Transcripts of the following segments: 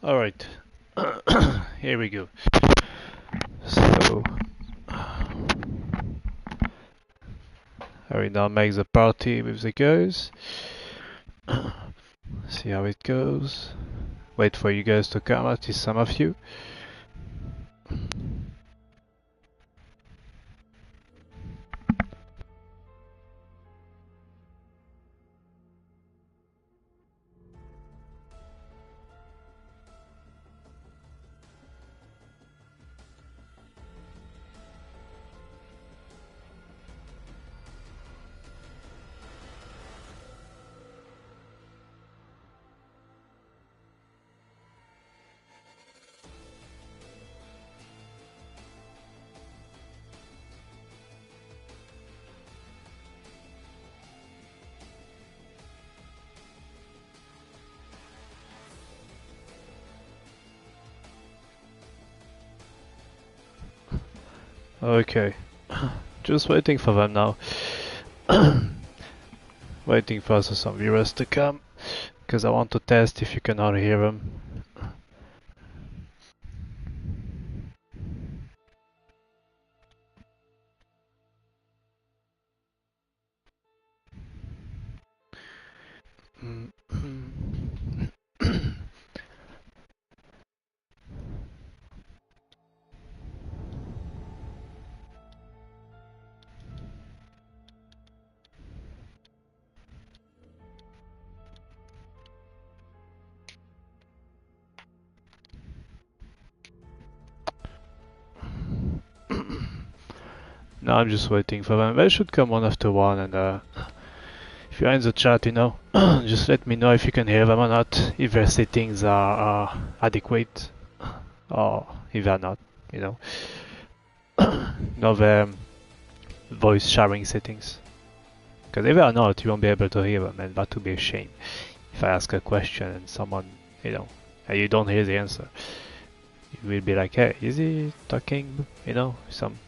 Alright, here we go. So, I will now make the party with the guys. See how it goes. Wait for you guys to come, at least some of you. Okay, just waiting for them now. Waiting for some viewers to come, because I want to test if you can all hear them. No, I'm just waiting for them. They should come one after one, and if you're in the chat, you know, just let me know if you can hear them or not, if their settings are adequate, or if they're not, you know. No, their voice sharing settings. Because if they are not, you won't be able to hear them, and that would be a shame. If I ask a question and someone, you know, and you don't hear the answer, you will be like, hey, is he talking, you know, some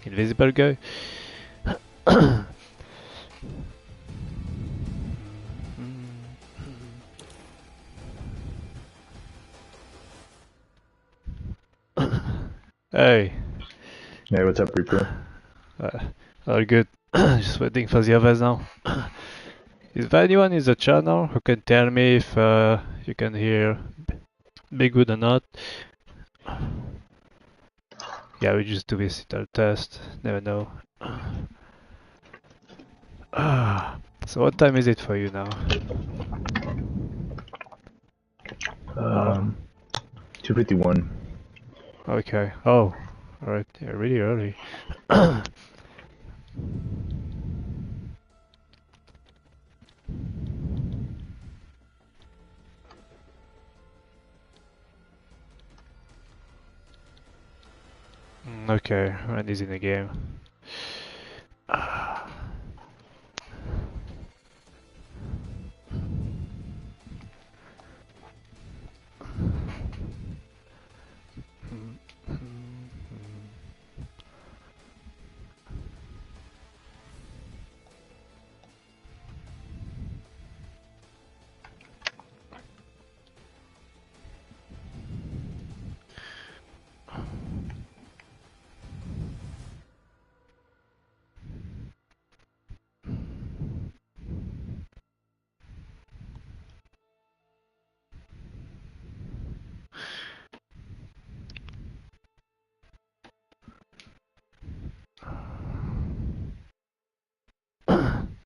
invisible guy? Hey. Hey, what's up, ReR? All good. Just waiting for the others now. Is there anyone in the channel who can tell me if you can hear BigWood or not? Yeah, we just do this little test. Never know. So what time is it for you now? 2:51. Okay. Oh, alright. Yeah, really early. Okay, Randy's in the game.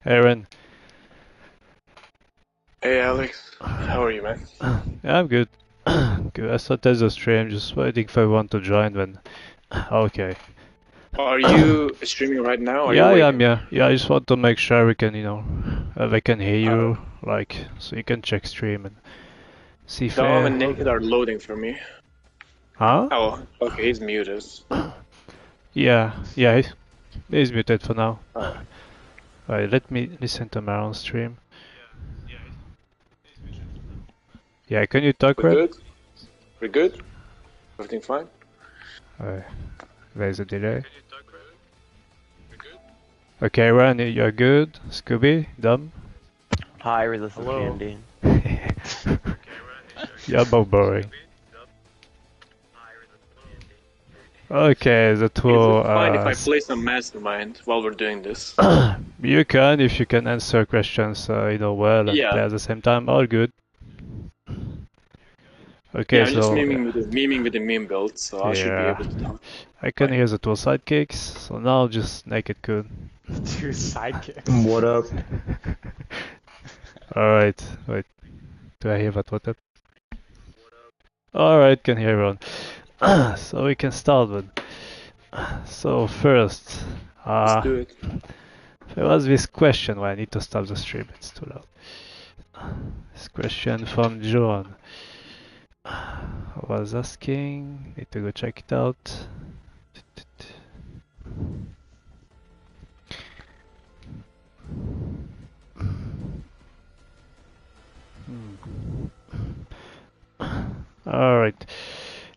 Aaron. Hey Alex, how are you, man? Yeah, I'm good. Good. I started the stream, just waiting for everyone to join when... Okay. Are you streaming right now? Or Yeah, are you I waiting? am, yeah. I just want to make sure we can, you know, they can hear you, like, so you can check stream and see if... Dom and Nick are loading for me. Huh? Oh, okay, he's muted. Yeah, he's muted for now. Alright, let me listen to my own stream. Yeah, can you talk, We're Ren? good? We're good? Everything fine? Alright, there's a delay. Okay, Ren, you're good. Scooby, Dom? Hi, this is Candy. You're both boring. Okay, that Is will. it fine if I play some Mastermind while we're doing this? You can if you can answer questions, well and play Yeah. at the same time. All good. Okay, Yeah, I'm just so memeing with the meme build, so I should be yeah, able to talk. I can Fine. hear the two sidekicks. So now just Naked Coon. Two sidekicks. What up? All right, wait. Do I hear that? What up? All right, can hear everyone. So we can start with. So first, Let's do it. there was this question where I need to stop the stream. It's too loud. This question from John. I was asking. Need to go check it out. All right.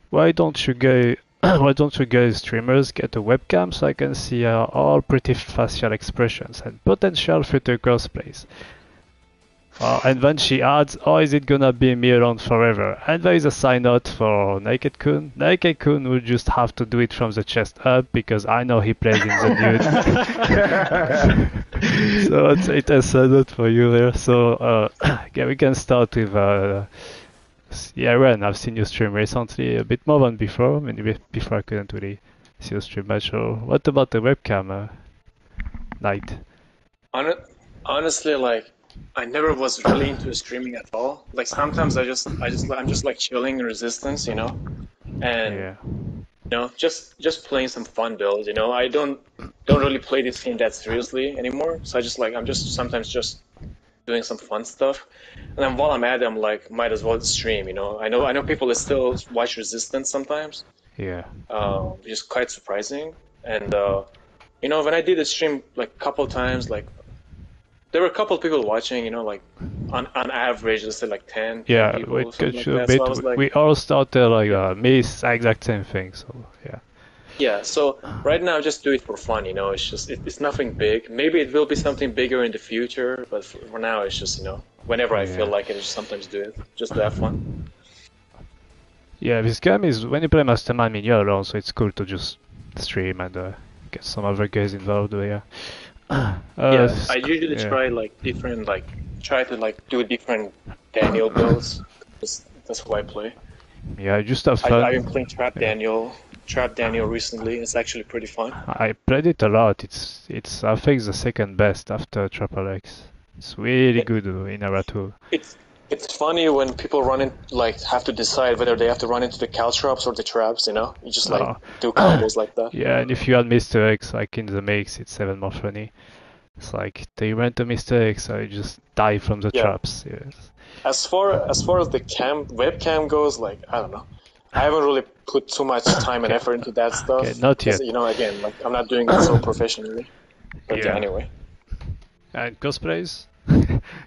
Why don't you guys streamers get a webcam so I can see all pretty facial expressions and potential future cosplays? And then she adds, "Oh, is it gonna be me around forever?" And there is a sign note for Naked Coon. Naked Coon will just have to do it from the chest up because I know he plays in the nude. So it has a note for you there. So yeah, we can start with yeah, Ren. I've seen you stream recently, a bit more than before. I mean, before I couldn't really see you stream much. So what about the webcam, Night? Honestly, like, I never was really into streaming at all. Like sometimes I'm just like chilling in Resistance, and Yeah. just playing some fun builds. I don't really play this game that seriously anymore. So I'm just sometimes just doing some fun stuff. And then while I'm at it, I'm like, might as well stream. I know people still watch Resistance sometimes, Yeah. which is quite surprising. And when I did a stream like a couple times, like, there were a couple of people watching, like on average, let's say like 10 Yeah, people, we something could like show a that. bit. So I was like, We all started like me, exact same thing. So yeah. yeah. So right now, just do it for fun. It's just it's nothing big. Maybe it will be something bigger in the future, but for now, it's just whenever I feel Yeah. like it, I just sometimes do it just to have fun. Yeah, this game is when you play Mastermind, I mean, you're alone, so it's cool to just stream and get some other guys involved. Yeah. Yeah, I usually yeah. try to do different Daniel builds. That's who I play. Yeah, just have fun. I've been playing Trap Daniel recently. It's actually pretty fun. I played it a lot. It's I think the second best after Triple X. It's really good in Era 2. It's funny when people have to decide whether they have to run into the caltrops or the traps. You just do combos like that. Yeah, and if you add Mr. X like in the mix, it's even more funny. It's like they went to Mr. X, I just die from the traps. Yes. As far as the webcam goes, like, I don't know. I haven't really put too much time and effort into that stuff. Okay, not yet. Again, like, I'm not doing it so professionally. But yeah, anyway. And cosplays?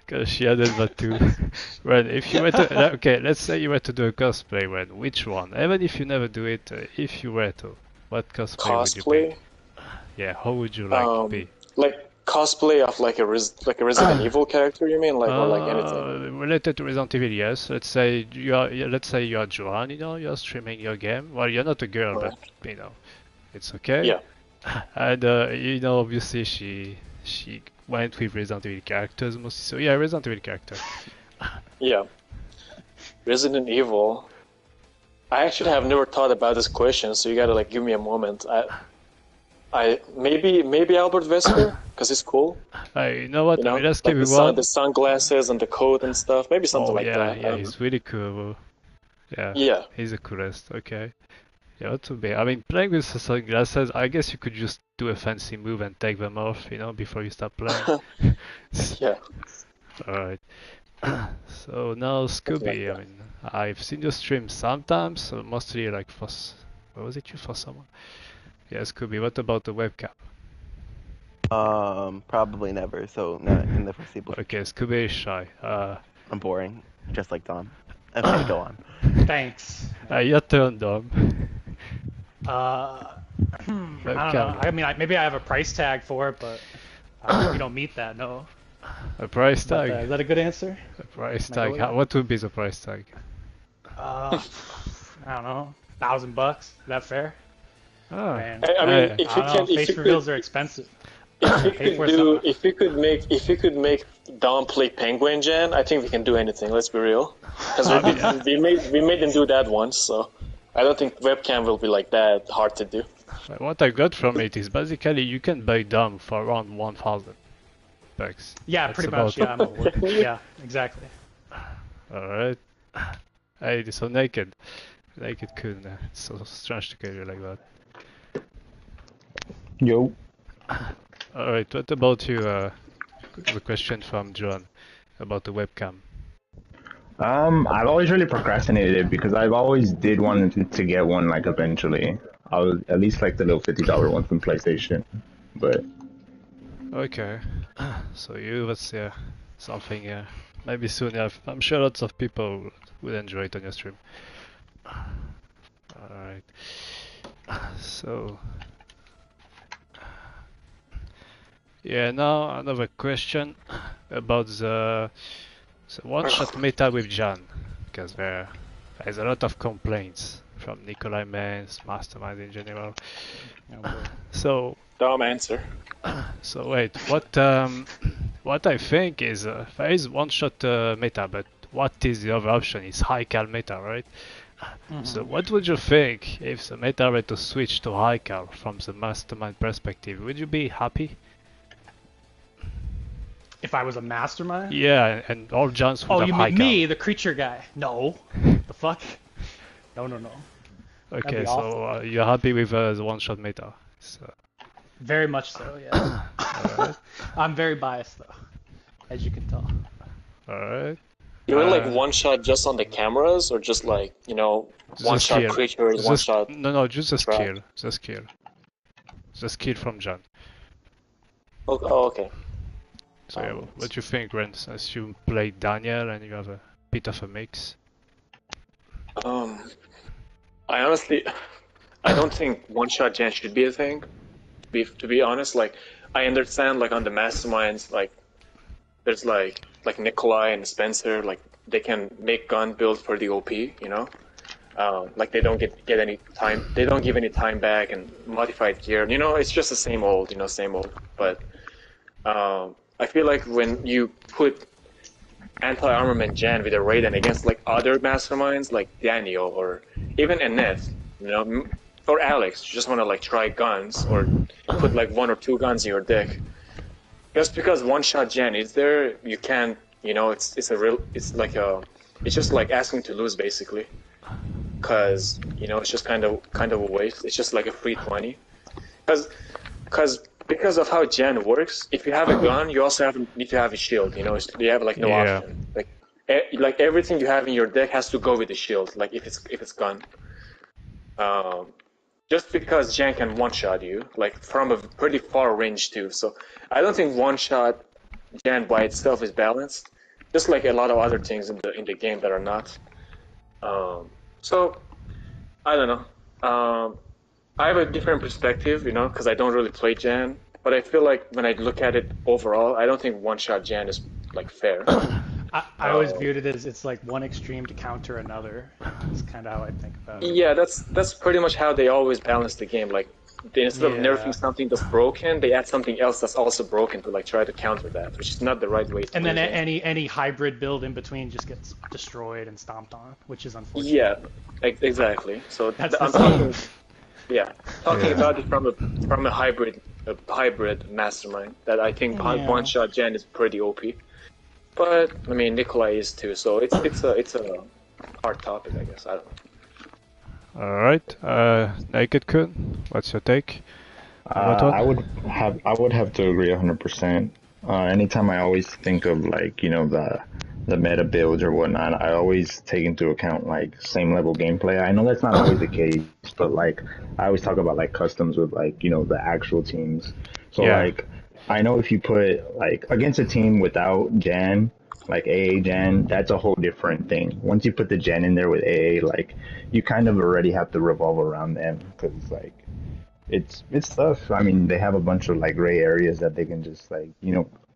Because she added that too. Well, if you were to, okay, let's say you were to do a cosplay, well, which one? Even if you never do it, if you were to, what cosplay would you be? Yeah, how would you like to be? Like cosplay of like a Resident Evil character, you mean, like, or like anything? Related to Resident Evil, yes. Let's say you are Joan, you're streaming your game. Well, you're not a girl, but it's okay. Yeah. And obviously she went with Resident Evil characters mostly. So yeah, Resident Evil character. Yeah. Resident Evil. I actually have never thought about this question, so you gotta give me a moment. I maybe Albert Wesker, because he's cool. You know what? We'll ask like everyone. The sunglasses and the coat and stuff. Maybe something like that. Yeah, he's really cool. Yeah. Yeah. He's the coolest. Okay. Yeah, what to be? I mean, playing with the sunglasses, I guess you could just do a fancy move and take them off, before you start playing. Yeah. Alright. So now Scooby, I mean, I've seen you stream sometimes, so mostly like for... What was it, you for someone? Yeah, Scooby, what about the webcam? Probably never, so not in the foreseeable. Okay, Scooby is shy. I'm boring, just like Dom. Okay, go on. Thanks. Your turn, Dom. I don't know. I mean, maybe I have a price tag for it, but we don't meet that, no. A price tag? Is that a good answer? A price tag? What would be the price tag? I don't know. $1,000? Is that fair? Oh, Man, I mean, I don't know. Face reveals are expensive. if we could make Dom play Penguin Gen, I think we can do anything. Let's be real, because we made them do that once, so I don't think webcam will be like that hard to do. what I got from it is basically you can buy Dom for around 1,000 bucks. Yeah, That's pretty much. Yeah, yeah, exactly. Alright. Hey, so naked. Naked coon. It's so strange to get you like that. Yo. Alright, what about you? The question from John about the webcam. I've always really procrastinated it because I've always did want to get one like eventually. I was at least like the little $50 one from PlayStation, but Okay. So you, that's something maybe soon. Yeah, I'm sure lots of people will enjoy it on your stream. Alright. So yeah, now another question about the one-shot meta with Jan, because there's a lot of complaints from Nikolai Mans, Mastermind in general. So Dom answer. So wait, what I think is there is one-shot meta, but what is the other option? Is high cal meta, right? So what would you think if the meta were to switch to high cal from the Mastermind perspective? Would you be happy? If I was a mastermind? Yeah, and all Johns would have you high mean cal. me, the creature guy? No. The fuck? No. Okay, so you're happy with the one-shot meta? So. Very much so, yeah. Alright. I'm very biased though, as you can tell. Alright. You mean like one shot just on the cameras, or just like, one shot creatures, one shot? No, just a skill. The skill from John. Oh, okay. So yeah, what do you think, Ren? As you play Daniel and you have a bit of a mix. I honestly, I don't think one shot gen should be a thing. To be honest, like I understand, like on the masterminds, like there's like Nikolai and Spencer, like they can make gun builds for the OP, like they don't get any time, they don't give any time back and modified gear. It's just the same old, same old. But I feel like when you put anti-armament gen with a Raiden against like other masterminds like Daniel or even Annette, or Alex, you just want to like try guns or put like 1 or 2 guns in your deck. Just because one-shot gen is there, you can't. It's just like asking to lose basically. Cause it's just kind of a waste. It's just like a free 20. Because of how gen works, if you have a gun, you also need to have a shield. You have like no option. Like everything you have in your deck has to go with the shield. Like if it's gun. Just because gen can one-shot you, like from a pretty far range too. So I don't think one-shot gen by itself is balanced. Just like a lot of other things in the game that are not. So I don't know. I have a different perspective, because I don't really play gen. But I feel like when I look at it overall, I don't think one-shot gen is like fair. I always viewed it as it's like one extreme to counter another. That's kind of how I think about it. Yeah, that's pretty much how they always balance the game. Like instead of nerfing something that's broken, they add something else that's also broken to like try to counter that, which is not the right way to And do then it. any hybrid build in between just gets destroyed and stomped on, which is unfortunate. Yeah, exactly. So That's I'm talking about it from a hybrid mastermind that I think one-shot gen is pretty OP. But I mean, Nikolai is too, so it's a hard topic, I guess. I don't know. All right, Naked Kun, what's your take? I would have to agree 100%. Anytime I always think of like the meta builds or whatnot, I always take into account like same level gameplay. I know that's not always the case, but like I always talk about like customs with like the actual teams. So like I know if you put like against a team without gen, like AA gen, that's a whole different thing. Once you put the gen in there with AA, like you kind of already have to revolve around them because like it's tough. I mean, they have a bunch of like gray areas that they can just like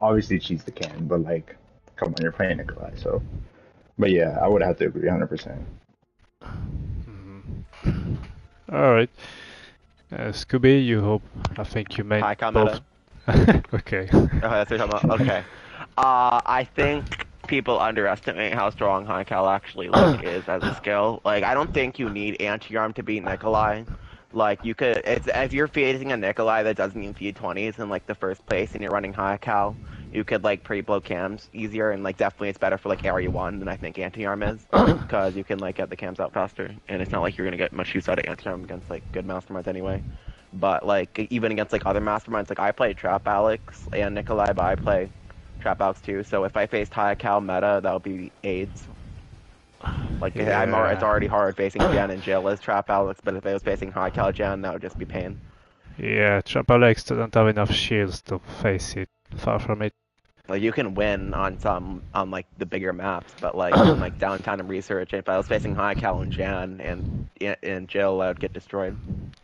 obviously cheese the can, but like come on, you're playing Nikolai, so. But yeah, I would have to agree 100%. All right. Scooby, you hope. I think you meant High cal both. meta. Okay. Oh, that's what you're talking about. Okay. I think people underestimate how strong high cal actually is as a skill. Like, I don't think you need anti-arm to beat Nikolai. Like, you could, if you're facing a Nikolai that doesn't even feed 20s in like the first place and you're running high cal, you could like pre-blow cams easier, and like definitely it's better for like area 1 than I think anti-arm is, because you can like get the cams out faster, and it's not like you're gonna get much use out of anti-arm against like good masterminds anyway. But like even against like other masterminds, like I play Trap Alex and Nikolai, but I play Trap Alex too. So if I faced high cal meta, that would be AIDS. Like it's already hard facing Jan and Jill as Trap Alex, but if I was facing high cal Jan, that would just be pain. Yeah, Trap Alex doesn't have enough shields to face it. Far from it. Like you can win on like the bigger maps, but like in, like downtown and research, if I was facing high cal and Jan and Jill, I would get destroyed.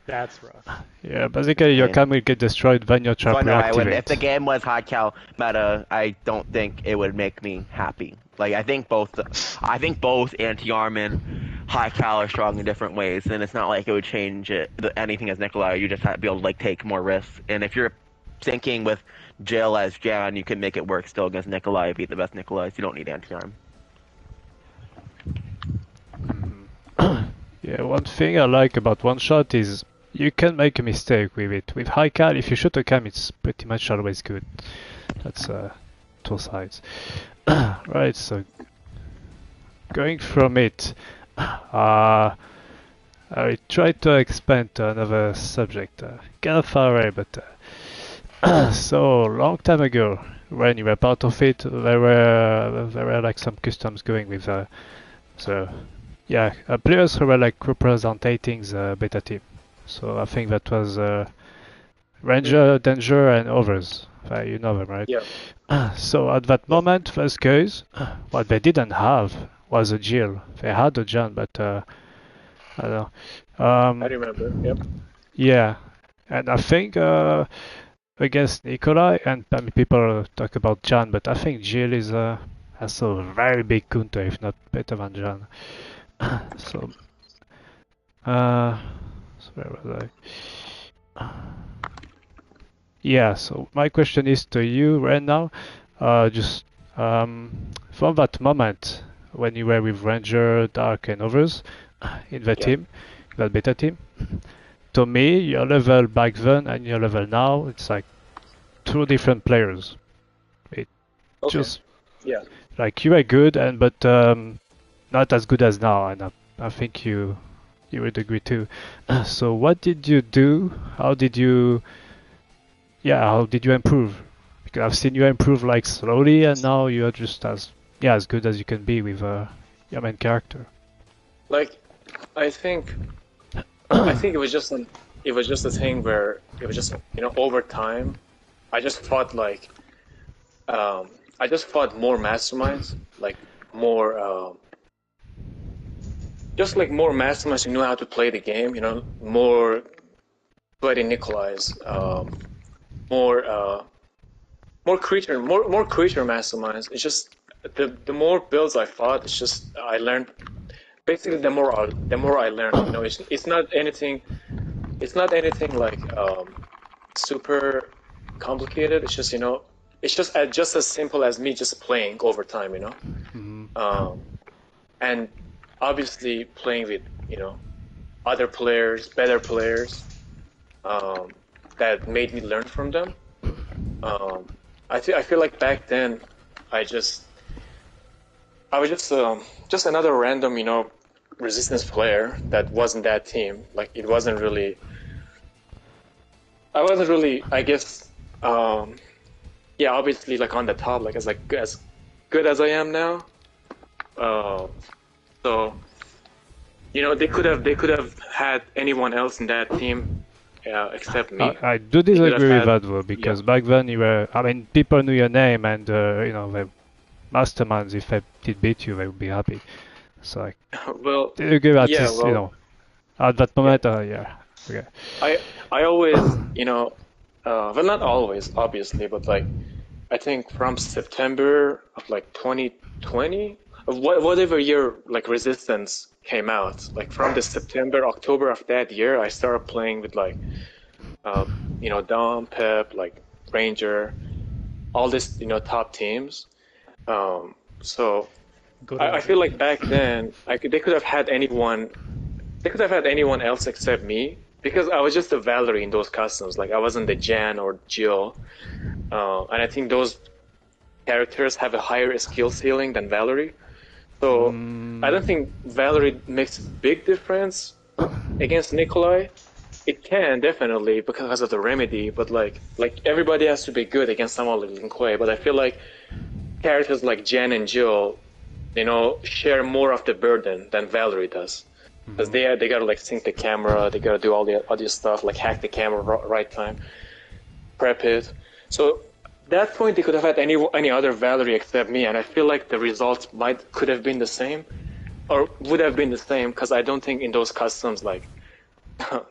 That's rough. Yeah, basically your cam will get destroyed when your trap so no, reactivates. If the game was high cal meta, I don't think it would make me happy. Like I think both anti-arm and high cal are strong in different ways, and it's not like it would change anything as Nikolai. You just have to be able to like take more risks, and if you're thinking with Jill as Jan, you can make it work still against Nikolai, beat the best Nikolais. You don't need anti-arm. Yeah, one thing I like about one shot is you can make a mistake with it. With high cal, if you shoot a cam, it's pretty much always good. That's two sides. Right, so going from it, I try to expand to another subject. Kind of far away, but so long time ago, when you were part of it, there were like some customs going with players who were like representing the beta team. So I think that was Ranger, Danger, and others. You know them, right? Yeah. So at that moment, those guys, what they didn't have was a Jill. They had a Jan, but I don't know. I remember. Yep. Yeah, and I think against Nikolai, and I mean, people talk about Jan, but I think Jill is has a very big counter, if not better than Jan. So, where was I? Yeah, so my question is to you right now, just from that moment when you were with Ranger, Dark, and others in the team, that beta team, to me, your level back then and your level now, it's like two different players. Just like you are good, but not as good as now, and I think you would agree too. So what did you do? How did you improve? Because I've seen you improve like slowly, and now you're just as good as you can be with your main character. Like, I think it was just a thing where it was just over time, I just fought like I just fought more masterminds, like more just like more masterminds who knew how to play the game, more bloody Nikolais, more creature masterminds. It's just the more builds I fought, it's just I learned. Basically, the more I learned, it's not anything like super complicated. It's just it's just as simple as me just playing over time, and obviously playing with other players, better players, that made me learn from them. I feel like back then I was just another random resistance player that wasn't that team. Like I wasn't really, I guess, obviously like on the top, like as good as I am now. So they could have had anyone else in that team except me. I do disagree with that though, because back then people knew your name, and the masterminds, if they did beat you, they would be happy. So like, well, do you agree that at that moment, okay. I always, well, not always, obviously, but like, I think from September of like 2020, whatever year like Resistance came out, like from the September, October of that year, I started playing with like, Dom, Pep, like Ranger, all this, top teams. So I feel like back then they could have had anyone. They could have had anyone else except me because I was just a Valerie in those customs. Like I wasn't the Jan or Jill, and I think those characters have a higher skill ceiling than Valerie. So I don't think Valerie makes a big difference against Nikolai. It can definitely because of the remedy, but like everybody has to be good against someone like Lin Kuei. But I feel like characters like Jan and Jill, share more of the burden than Valerie does. Because they gotta like sync the camera, they gotta do all the other stuff, like hack the camera right time, prep it. So at that point they could have had any other Valerie except me, and I feel like the results could have been the same, or would have been the same. Because I don't think in those customs, like,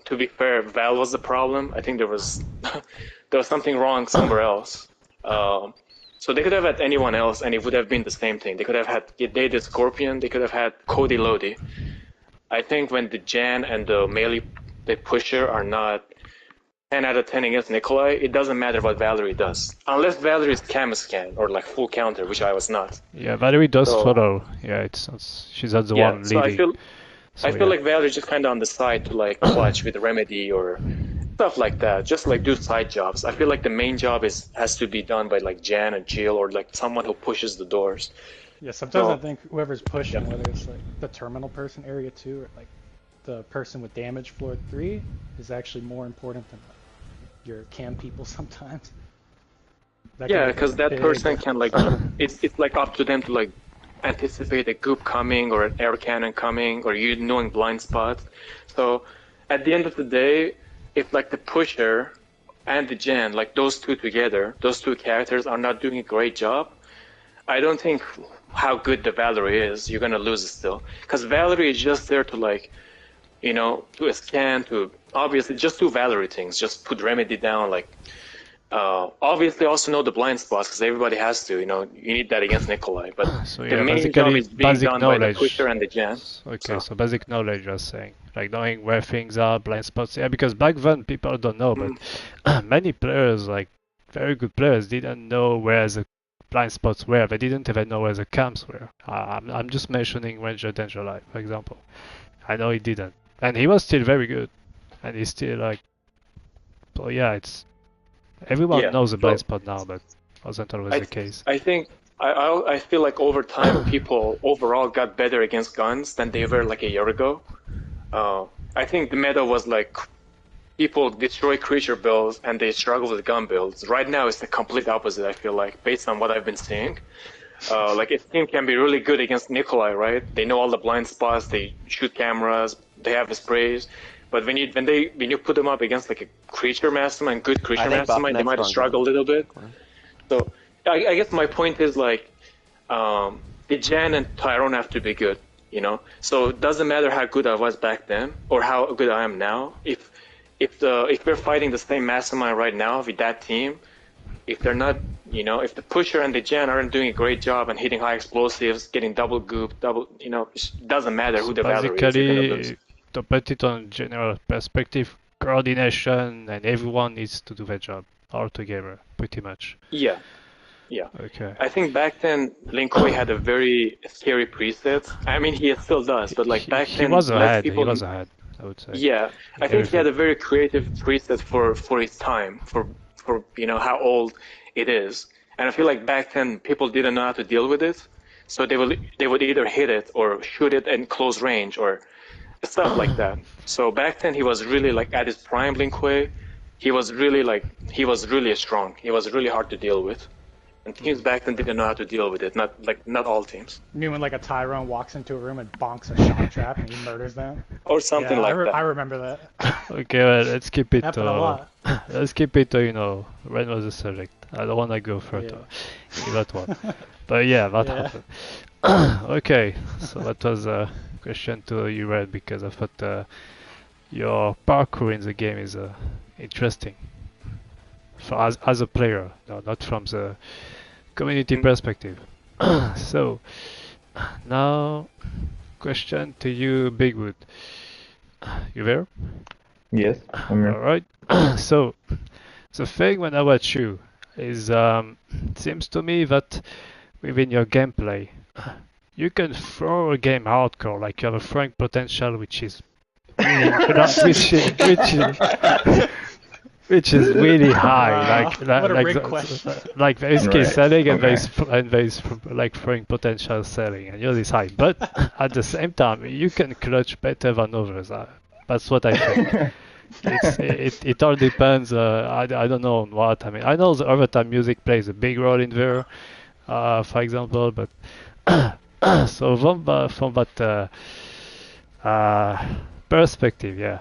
to be fair, Val was the problem. I think there was something wrong somewhere else. So they could have had anyone else, and it would have been the same thing. They could have had the Scorpion. They could have had Cody Lodi. I think when the Jan and the melee, the pusher are not 10 out of 10 against Nikolai, it doesn't matter what Valerie does. Unless Valerie is cam scan or like full counter, which I was not. Yeah, Valerie does follow. Yeah, she's not the one leading. I feel like Valerie's just kind of on the side to like clutch with remedy or stuff like that. Just like do side jobs. I feel like the main job has to be done by like Jan and Jill or like someone who pushes the doors. Yeah, sometimes I think whoever's pushing, whether it's like the terminal person area 2 or like the person with damage floor 3, is actually more important than your cam people sometimes. Because that person can like, it's like up to them to like anticipate a goop coming or an air cannon coming or you knowing blind spots. So at the end of the day, if like the pusher and the Jan, like those two together, those two characters are not doing a great job, I don't think how good the Valerie is, you're gonna lose it still. Because Valerie is just there to like, to scan, to obviously just do Valerie things, just put remedy down, like, obviously also know the blind spots because everybody has to, you need that against Nikolai. But so, the main job is being done by the pusher and the Jan. Okay, so basic knowledge, you're saying, like knowing where things are, blind spots. Yeah, because back then people don't know, but many players, like very good players, didn't know where the blind spots were. They didn't even know where the camps were. I'm just mentioning Ranger Danger Life, for example. I know he didn't, and he was still very good, and he's still like. So yeah, it's everyone knows the blind spot now, but wasn't always the case. I think I feel like over time people overall got better against guns than they were like a year ago. I think the meta was like people destroy creature builds and they struggle with gun builds. Right now it's the complete opposite, I feel like, based on what I've been seeing. Like a team can be really good against Nikolai, right? They know all the blind spots, they shoot cameras, they have sprays. But when you put them up against like a creature mastermind, good creature mastermind, they might struggle a little bit. So I guess my point is like the Jan and Tyrone have to be good, So it doesn't matter how good I was back then or how good I am now. If we're fighting the same mastermind right now with that team, if they're not, if the pusher and the Jan aren't doing a great job and hitting high explosives, getting double goop, it doesn't matter who the Valerie is. Basically, to put it on general perspective, coordination and everyone needs to do their job all together, pretty much. Yeah. Okay. I think back then Lin Kuei had a very scary preset. I mean, he still does, but like back then, he was ahead. He was ahead, I would say. Yeah, I think he had a very creative preset for his time, for how old it is, and I feel like back then people didn't know how to deal with it, so they would either hit it or shoot it in close range or stuff like that. So back then he was really like at his prime, Lin Kuei. He was really strong. He was really hard to deal with. And teams back then didn't know how to deal with it. Not all teams. You mean when like a Tyrone walks into a room and bonks a shock trap and he murders them? Or something like that. I remember that. Okay, well, let's keep it happened a lot. Let's keep it when was the subject? I don't want to go further in that one. But yeah, that happened. Okay, so that was a question to you, Red, because I thought your parkour in the game is interesting. As a player, no, not from the community perspective. So, Now, question to you, Bigwood. You there? Yes, I'm All here. right. So, the thing when I watch you is, it seems to me that within your gameplay, you can throw a game hardcore, like you have a throwing potential, which is really, which is really high, Wow, what a rigged the, question. like there is skill Right. selling and Okay. there is like throwing potential selling, and yours is high. But at the same time, you can clutch better than others. That's what I think. It all depends. I don't know on what. I mean, I know the overtime music plays a big role in there, for example. But so from that perspective, yeah.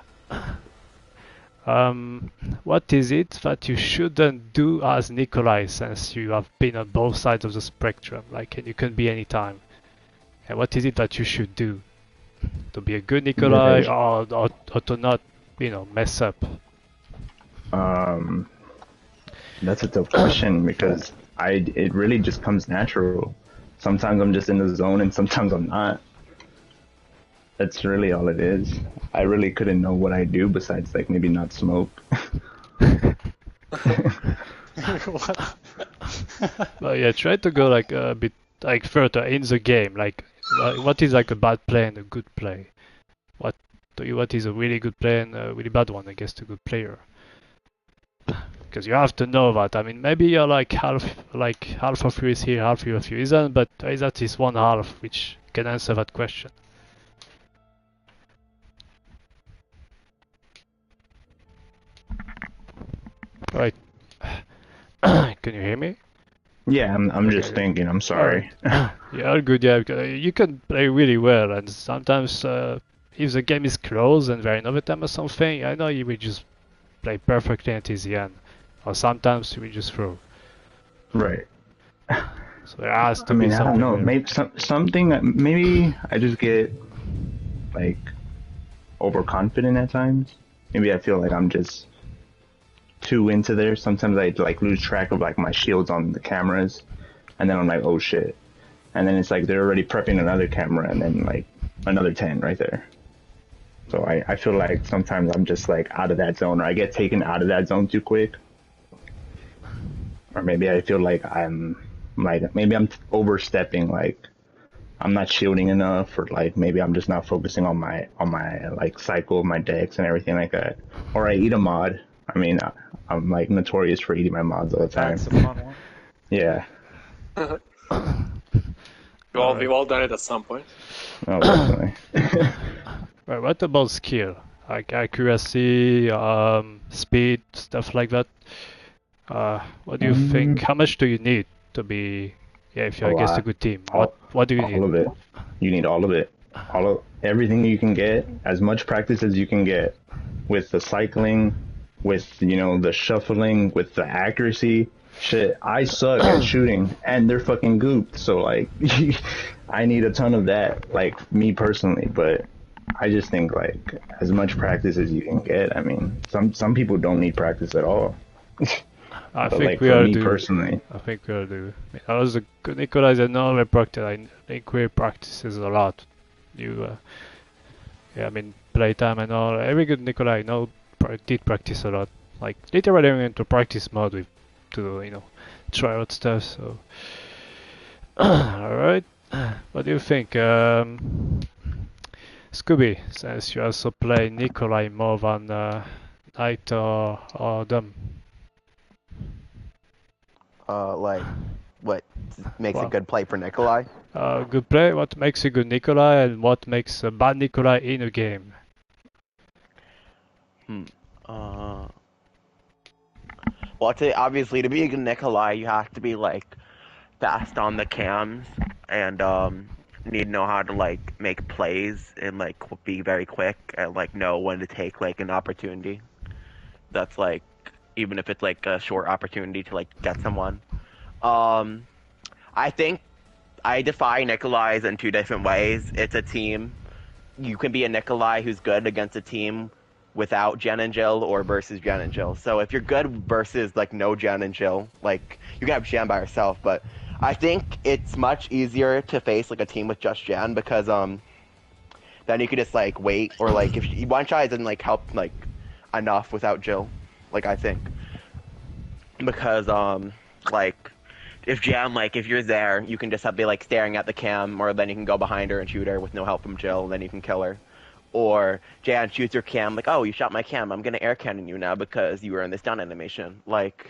What is it that you shouldn't do as Nikolai, since you have been on both sides of the spectrum, like, and you can be anytime? And what is it that you should do to be a good Nikolai, Right. or to not, mess up? Um, that's a tough question because it really just comes natural. Sometimes I'm just in the zone and sometimes I'm not. That's really all it is. I really couldn't know what I do besides like maybe not smoke. What? But yeah, try to go like a bit like further in the game. Like, what is like a bad play and a good play? What what is a really good play and a really bad one against a good player? Because you have to know that. I mean, maybe you're like half of you is here, half of you isn't, but there is at least one half which can answer that question. Right. Can you hear me? Yeah, I'm just Okay. thinking. I'm sorry. Alright. Yeah, all good. Yeah, because you can play really well, and sometimes if the game is close and we're in overtime or something, I know you will just play perfectly until the end, or sometimes you will just throw. Right. So there has I to be mean, I don't something know. there. Maybe something. Maybe I just get like overconfident at times. Maybe I feel like I'm just too into there. Sometimes I like lose track of like my shields on the cameras, and then I'm like, oh shit. And then it's like they're already prepping another camera, and then like another 10 right there. So I feel like sometimes I'm just like out of that zone, or I get taken out of that zone too quick. Or maybe I feel like maybe I'm overstepping, like I'm not shielding enough, or like maybe I'm just not focusing on my like cycle of my decks and everything like that. Or I eat a mod. I mean, I'm like notorious for eating my mods all the time. That's a fun one. Yeah. We've all done it at some point. Oh, definitely. Right, what about skill? Like accuracy, speed, stuff like that? What do you think? How much do you need to be, yeah, if you're A against a lot. good team? All, What do you all need? of it. You need all of it. Everything you can get, as much practice as you can get, with the cycling, with the shuffling, with the accuracy. Shit, I suck at shooting, and they're fucking gooped. So like, I need a ton of that, like me personally. But I just think like as much practice as you can get. I mean, some people don't need practice at all. I But think like we for all me do. personally, I think we all do. I was a good Nikolai. I know we practice. I think we practices a lot. Yeah, I mean, playtime and all. Every good Nikolai, did practice a lot. Like literally went into practice mode with to try out stuff. So, all right. What do you think, Scooby? Since you also play Nikolai more than Knight or Dom. Like, what makes a Well, good play for Nikolai? good play. What makes a good Nikolai and what makes a bad Nikolai in a game? Well, obviously to be a good Nikolai, you have to be like fast on the cams and need to know how to like make plays and like be very quick and like know when to take like an opportunity. That's like even if it's like a short opportunity to like get someone. I think I define Nikolais in two different ways. It's a team. You can be a Nikolai who's good against a team without Jen and Jill or versus Jen and Jill. So if you're good versus like no Jen and Jill, like you can have Jen by herself, but I think it's much easier to face like a team with just Jan because then you could just like wait or like if one shot doesn't like help like enough without Jill, like I think because like if Jan like if you're there you can just be like staring at the cam or then you can go behind her and shoot her with no help from Jill and then you can kill her. Or Jan shoots your cam like, oh, you shot my cam, I'm gonna air cannon you now because you were in this down animation. Like,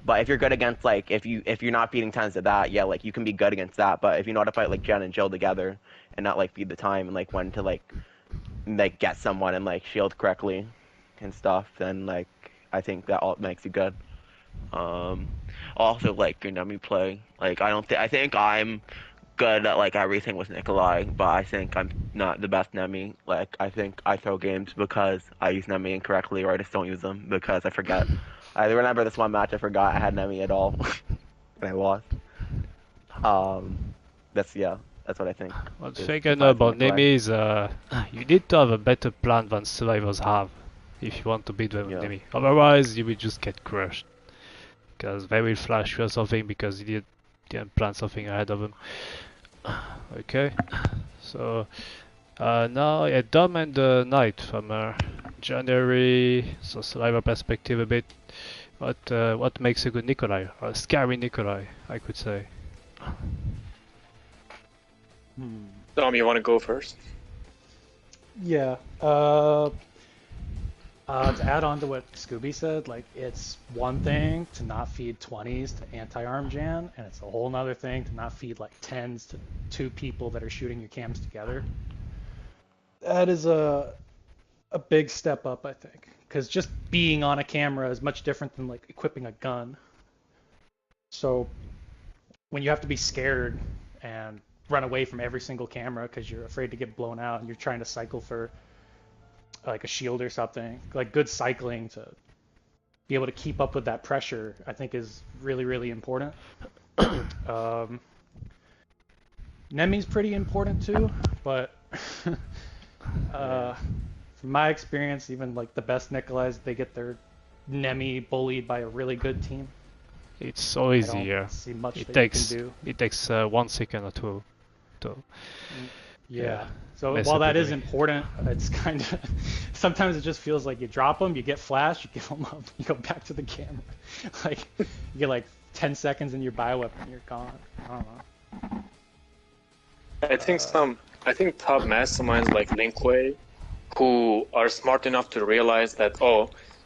but if you're good against like if you're not feeding tons to that, yeah, like you can be good against that. But if you know how to fight like Jen and Jill together and not like feed the time and like when to like get someone and like shield correctly and stuff, then like I think that all makes you good. Also like your Nemi play, like I think I'm good at like everything with Nikolai, but I think I'm not the best Nemi. Like I think I throw games because I use Nemi incorrectly, or I just don't use them because I forget. I remember this one match I forgot I had Nemi at all, and I lost. That's what I think. One thing I know about Nemi is you need to have a better plan than survivors have if you want to beat them with Nemi. Otherwise, you will just get crushed because they will flash you or something because you didn't plan something ahead of them. Okay, so now Dom and the Knight from January, so survivor perspective a bit. What makes a good Nikolai, or a scary Nikolai, I could say. Dom, you want to go first? Yeah. To add on to what Scooby said, like it's one thing to not feed 20s to anti-arm Jan, and it's a whole nother thing to not feed like 10s to 2 people that are shooting your cams together. That is a big step up, I think, because just being on a camera is much different than like equipping a gun. So when you have to be scared and run away from every single camera because you're afraid to get blown out and you're trying to cycle for like a shield or something, like good cycling to be able to keep up with that pressure, I think is really, really important. Nemi's pretty important too, but from my experience, even like the best Nikolais, they get their Nemi bullied by a really good team. It's so easy, yeah. It takes 1 second or two. Yeah. So while that is important, it's kind of sometimes it just feels like you drop them, you get flash, you give them up, you go back to the camera. Like you get like 10 seconds in your bioweapon, you're gone. I don't know. I think top masterminds like Linkway, who are smart enough to realize that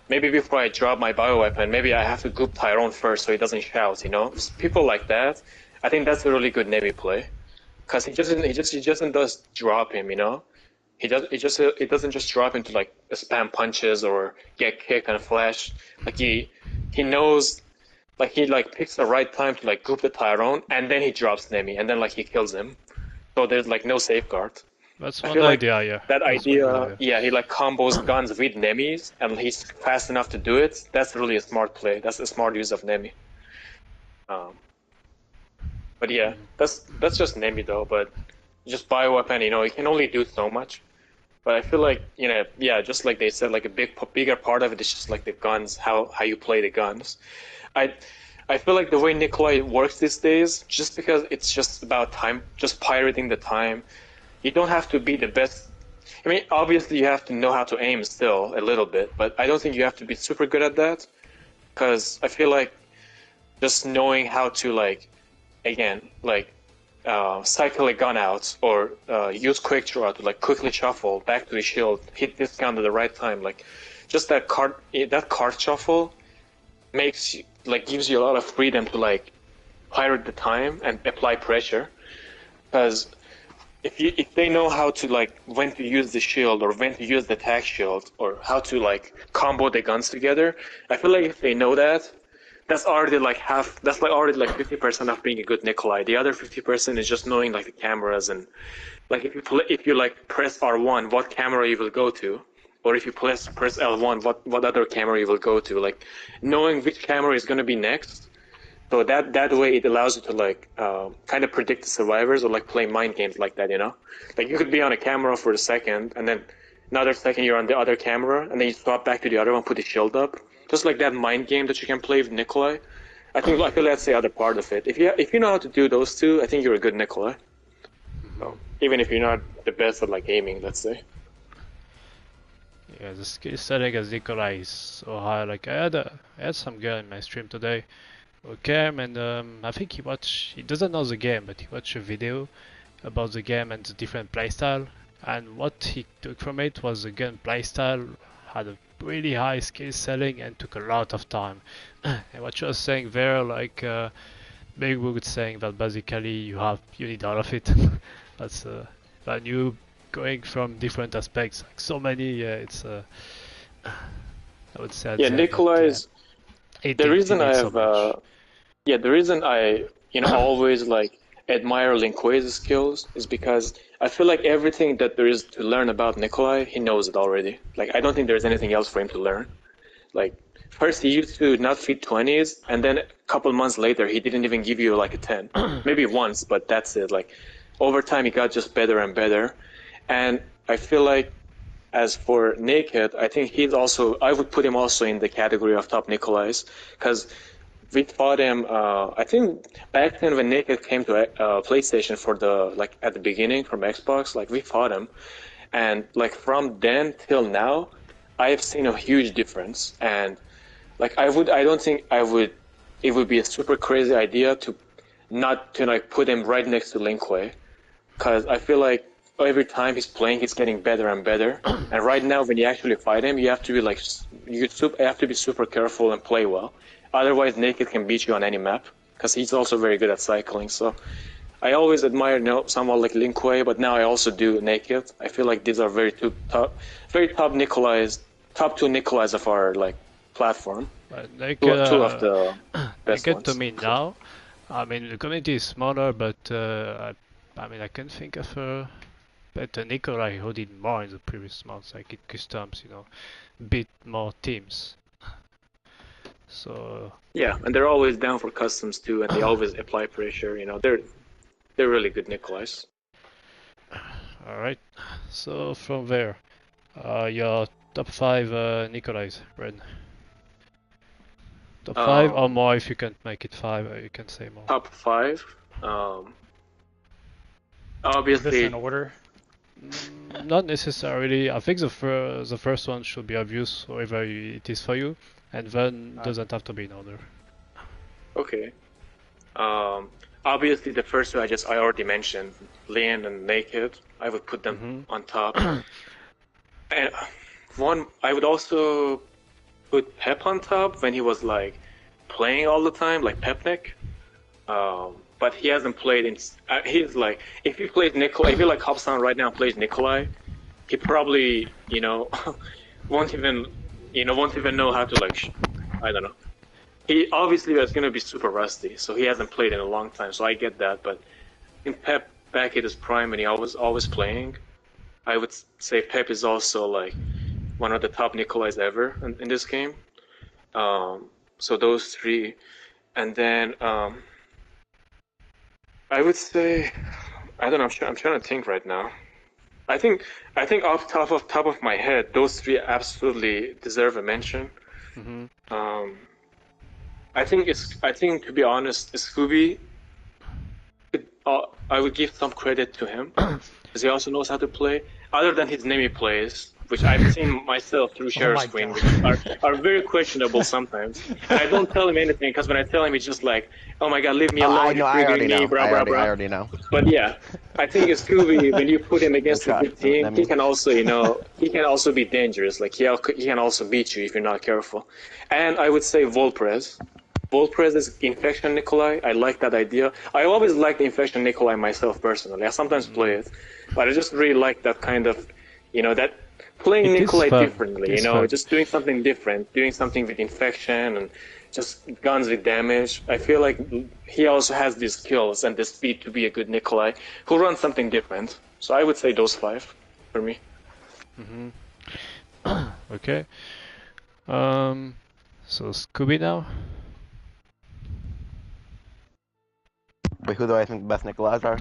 maybe before I drop my bioweapon, maybe I have to goop Tyrone first so he doesn't shout. People like that. I think that's a really good Navy play. Because he doesn't just drop him, He doesn't just drop him to like spam punches or get kicked and flash. Like he knows, like he like picks the right time to like goop the Tyrone and then he drops Nemi and then like he kills him. So there's like no safeguard. That's one idea, yeah. That idea, he like combos guns with Nemis and he's fast enough to do it. That's really a smart play. That's a smart use of Nemi. But yeah, that's just Nemi though. But just bioweapon, you can only do so much. But I feel like just like they said, like a bigger part of it is just like the guns, how you play the guns. I feel like the way Nikolai works these days, just because it's just about time, just pirating the time. You don't have to be the best. I mean, obviously you have to know how to aim still a little bit, but I don't think you have to be super good at that. Because I feel like just knowing how to cycle a gun out or use quick draw to like quickly shuffle back to the shield, hit this gun at the right time, like just that card shuffle makes you, gives you a lot of freedom to like pirate the time and apply pressure. Because if they know how to when to use the shield or when to use the attack shield or how to combo the guns together, I feel like if they know that, that's already already 50% of being a good Nikolai. The other 50% is just knowing the cameras and if you press R1, what camera you will go to, or if you press L1, what other camera you will go to. Knowing which camera is going to be next, so that way it allows you to kind of predict the survivors or play mind games like that. You could be on a camera for a second and then another second you're on the other camera and then you swap back to the other one, put the shield up. Just like that mind game that you can play with Nikolai. I feel that's the other part of it. If you know how to do those two, I think you're a good Nikolai. So, even if you're not the best at like aiming, let's say. Yeah, the skill setting as Nikolai is so high. Like I had some guy in my stream today who came and I think he doesn't know the game, but he watched a video about the game and the different playstyle, and what he took from it was the gun playstyle had a really high skill setting and took a lot of time. And what you were saying there, like BigWood saying that basically you need all of it. That's when you going from different aspects, like so many. It's I would say. Yeah, Nikolai is the reason I always like admire Linquage's skills is because I feel like everything that there is to learn about Nikolai, he knows it already. Like I don't think there's anything else for him to learn. Like first he used to not feed 20s, and then a couple months later he didn't even give you like a 10. Maybe once, but that's it. Like over time he got just better and better. And I feel like as for Naked, I think I would put him also in the category of top Nikolais, because we fought him. I think back then when Naked came to PlayStation at the beginning from Xbox, like we fought him, and like from then till now, I have seen a huge difference. And like I don't think it would be a super crazy idea to not to like put him right next to Lin Kuei, because I feel like every time he's playing, he's getting better and better. And right now, when you actually fight him, you have to be super careful and play well. Otherwise, Naked can beat you on any map, because he's also very good at cycling. So I always admire someone like Lin Kuei, but now I also do Naked. I feel like these are very top two Nikolais of our like platform. Naked, two of the best Naked ones. to me now, I mean the community is smaller, but I can think of a better Nikolai who did more in the previous months, like it customs, bit more teams. So yeah, and they're always down for customs too, and they always apply pressure. They're really good Nikolais. all right. So from there, your top 5 Nikolais, Red. Top 5 or more. If you can't make it 5, you can say more. Top 5. Obviously. Is this in order? Not necessarily. I think the first one should be obvious, wherever it is for you, and then doesn't have to be in order. Okay. Obviously, the first two I already mentioned, Lin and Naked. I would put them on top. And one, I would also put Pep on top when he was like playing all the time, like Pepnik. But he hasn't played in. He's like, if he plays Nikolai, if he like hops on right now and plays Nikolai, he probably won't even know how to like. I don't know. He obviously is gonna be super rusty, so he hasn't played in a long time. So I get that, but in Pep back at his prime when he always playing, I would say Pep is also like one of the top Nikolais ever in this game. So those three, and then I would say, I don't know. I'm trying to think right now. I think off top of my head, those three absolutely deserve a mention. I think to be honest, Scooby, I would give some credit to him because he also knows how to play. Other than his name he plays, which I've seen myself through share screen, which are very questionable sometimes. And I don't tell him anything because when I tell him, he's just like, "Oh my God, leave me alone." I know. I already know. But yeah, I think Scooby, when you put him against a good team, he can also be dangerous. Like he can also beat you if you're not careful. And I would say Volprez. Volprez is Infection Nikolai. I like that idea. I always liked the Infection Nikolai myself personally. I sometimes play it, but I just really like that kind of, that playing Nikolai differently. Just doing something different, doing something with Infection and just guns with damage. I feel like he also has these skills and the speed to be a good Nikolai who runs something different. So I would say those 5 for me. Okay. So Scooby now. Wait, who do I think the best Nikolais are?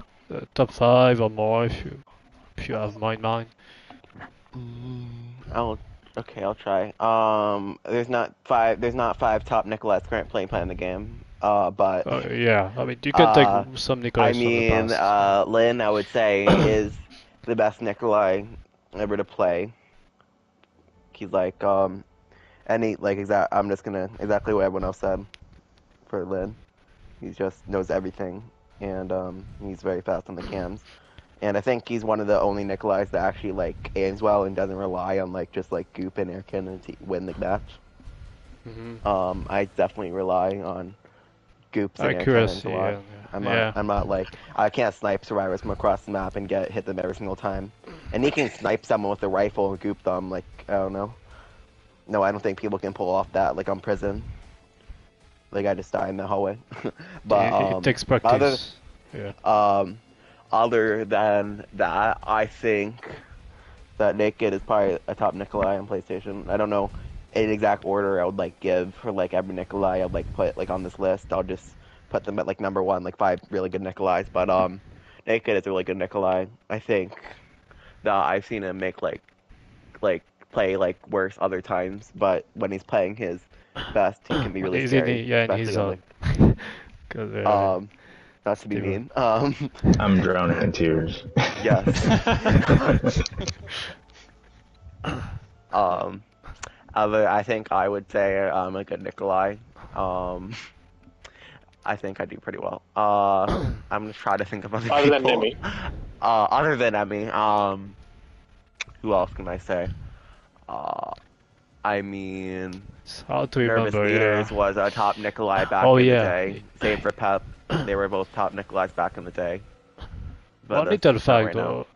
Top 5 or more if you have more in mind. I'll try. There's not 5 top Nikolais currently playing in the game. But yeah, I mean, you can take some Nikolai I from the mean, past. Lin, I would say, is the best Nikolai ever to play. He's like, any like I'm just gonna exactly what everyone else said for Lin. He just knows everything, and he's very fast on the cams. And I think he's one of the only Nikolais that actually like aims well and doesn't rely on like just like goop and air cannon to win the match. I definitely rely on goops and air cannons a lot. I'm not like I can't snipe survivors from across the map and hit them every single time. And he can snipe someone with a rifle and goop them. Like I don't know. No, I don't think people can pull off that like on prison. Like I just die in the hallway. But it takes practice. Other than that, I think that Naked is probably a top Nikolai on PlayStation. I don't know in exact order I would like give for like every Nikolai I'd like put like on this list. I'll just put them at like number 1, like 5 really good Nikolais. But Naked is a really good Nikolai. I think that I've seen him make like play like worse other times, but when he's playing his best, he can be really scary. Yeah, and he's on. Not to be mean. I'm drowning in tears. Yes. I think I would say I'm a good Nikolai. I think I do pretty well. I'm gonna try to think of other people. Than Emmy. Other than Emmy. Who else can I say? I mean, Nervous Leaders was a top Nikolai back in the day. Same for Pep. They were both top Nikolais back in the day. But one little fact though,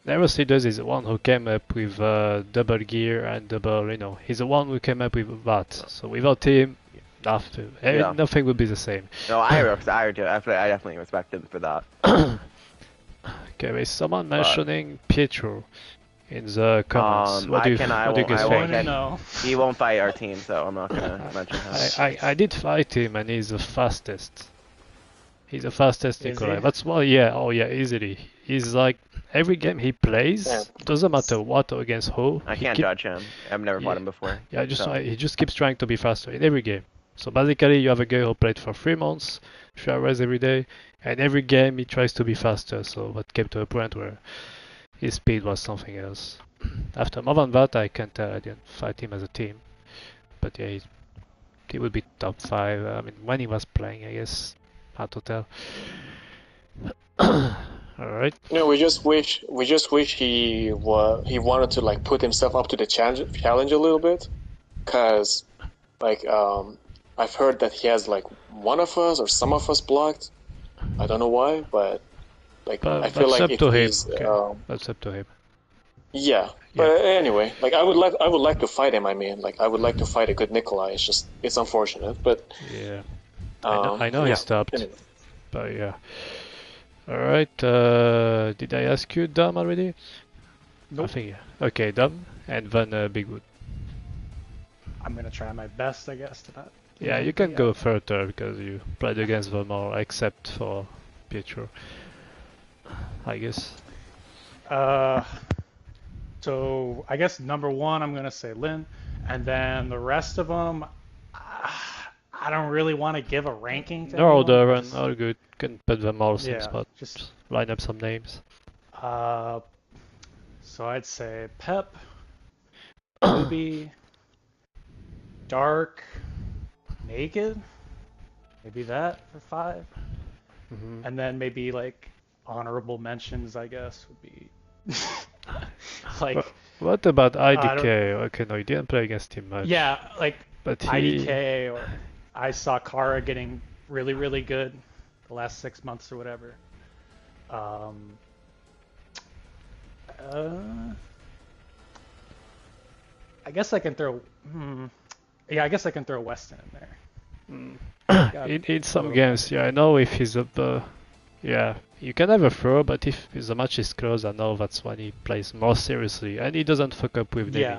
Nervous Leaders is the one who came up with double gear and double, he's the one who came up with that. So without him, nothing would be the same. No, I definitely respect him for that. Okay, there's someone mentioning Pietro in the comments. What do you guys think? He won't fight our team, so I'm not gonna mention him. I did fight him, and he's the fastest. He's the fastest Nikolai. That's why, easily. He's like every game he plays, doesn't matter what or against who. I can't judge him. I've never fought him before. Yeah, he just keeps trying to be faster in every game. So basically, you have a guy who played for 3 months, 3 hours every day, and every game he tries to be faster. So that came to a point where his speed was something else. After more than that, I can't tell. I didn't fight him as a team, but yeah, he would be top 5. I mean, when he was playing, I guess. Hard to tell. All right. We just wish he wanted to like put himself up to the challenge a little bit, cause like I've heard that he has like one of us or some of us blocked. I don't know why, but like I feel like if he's that's up to him. Yeah, but anyway, like I would like to fight him. I mean, like I would like to fight a good Nikolai. It's unfortunate, but yeah. I know he stopped, anyway. But yeah. Alright, did I ask you Dom already? Nope. I think, okay, Dom, and then BigWood. I'm gonna try my best, I guess, to not... Yeah, you can go further, because you played against them all, except for Pietro, I guess. So, I guess number 1, I'm gonna say Lin, and then the rest of them... I don't really want to give a ranking to all good. Can put them all same spot. Just line up some names. So I'd say Pep, Ruby, Dark, Naked, maybe that for 5. And then maybe like honorable mentions, I guess, would be like. What about IDK? Okay, no, you didn't play against him much. Yeah, like but IDK or. I saw Kara getting really, really good the last 6 months or whatever. I guess I can throw. I guess I can throw Weston in there. In some games, I know if he's up. You can have a throw, but if the match is close, I know that's when he plays more seriously, and he doesn't fuck up with Navy.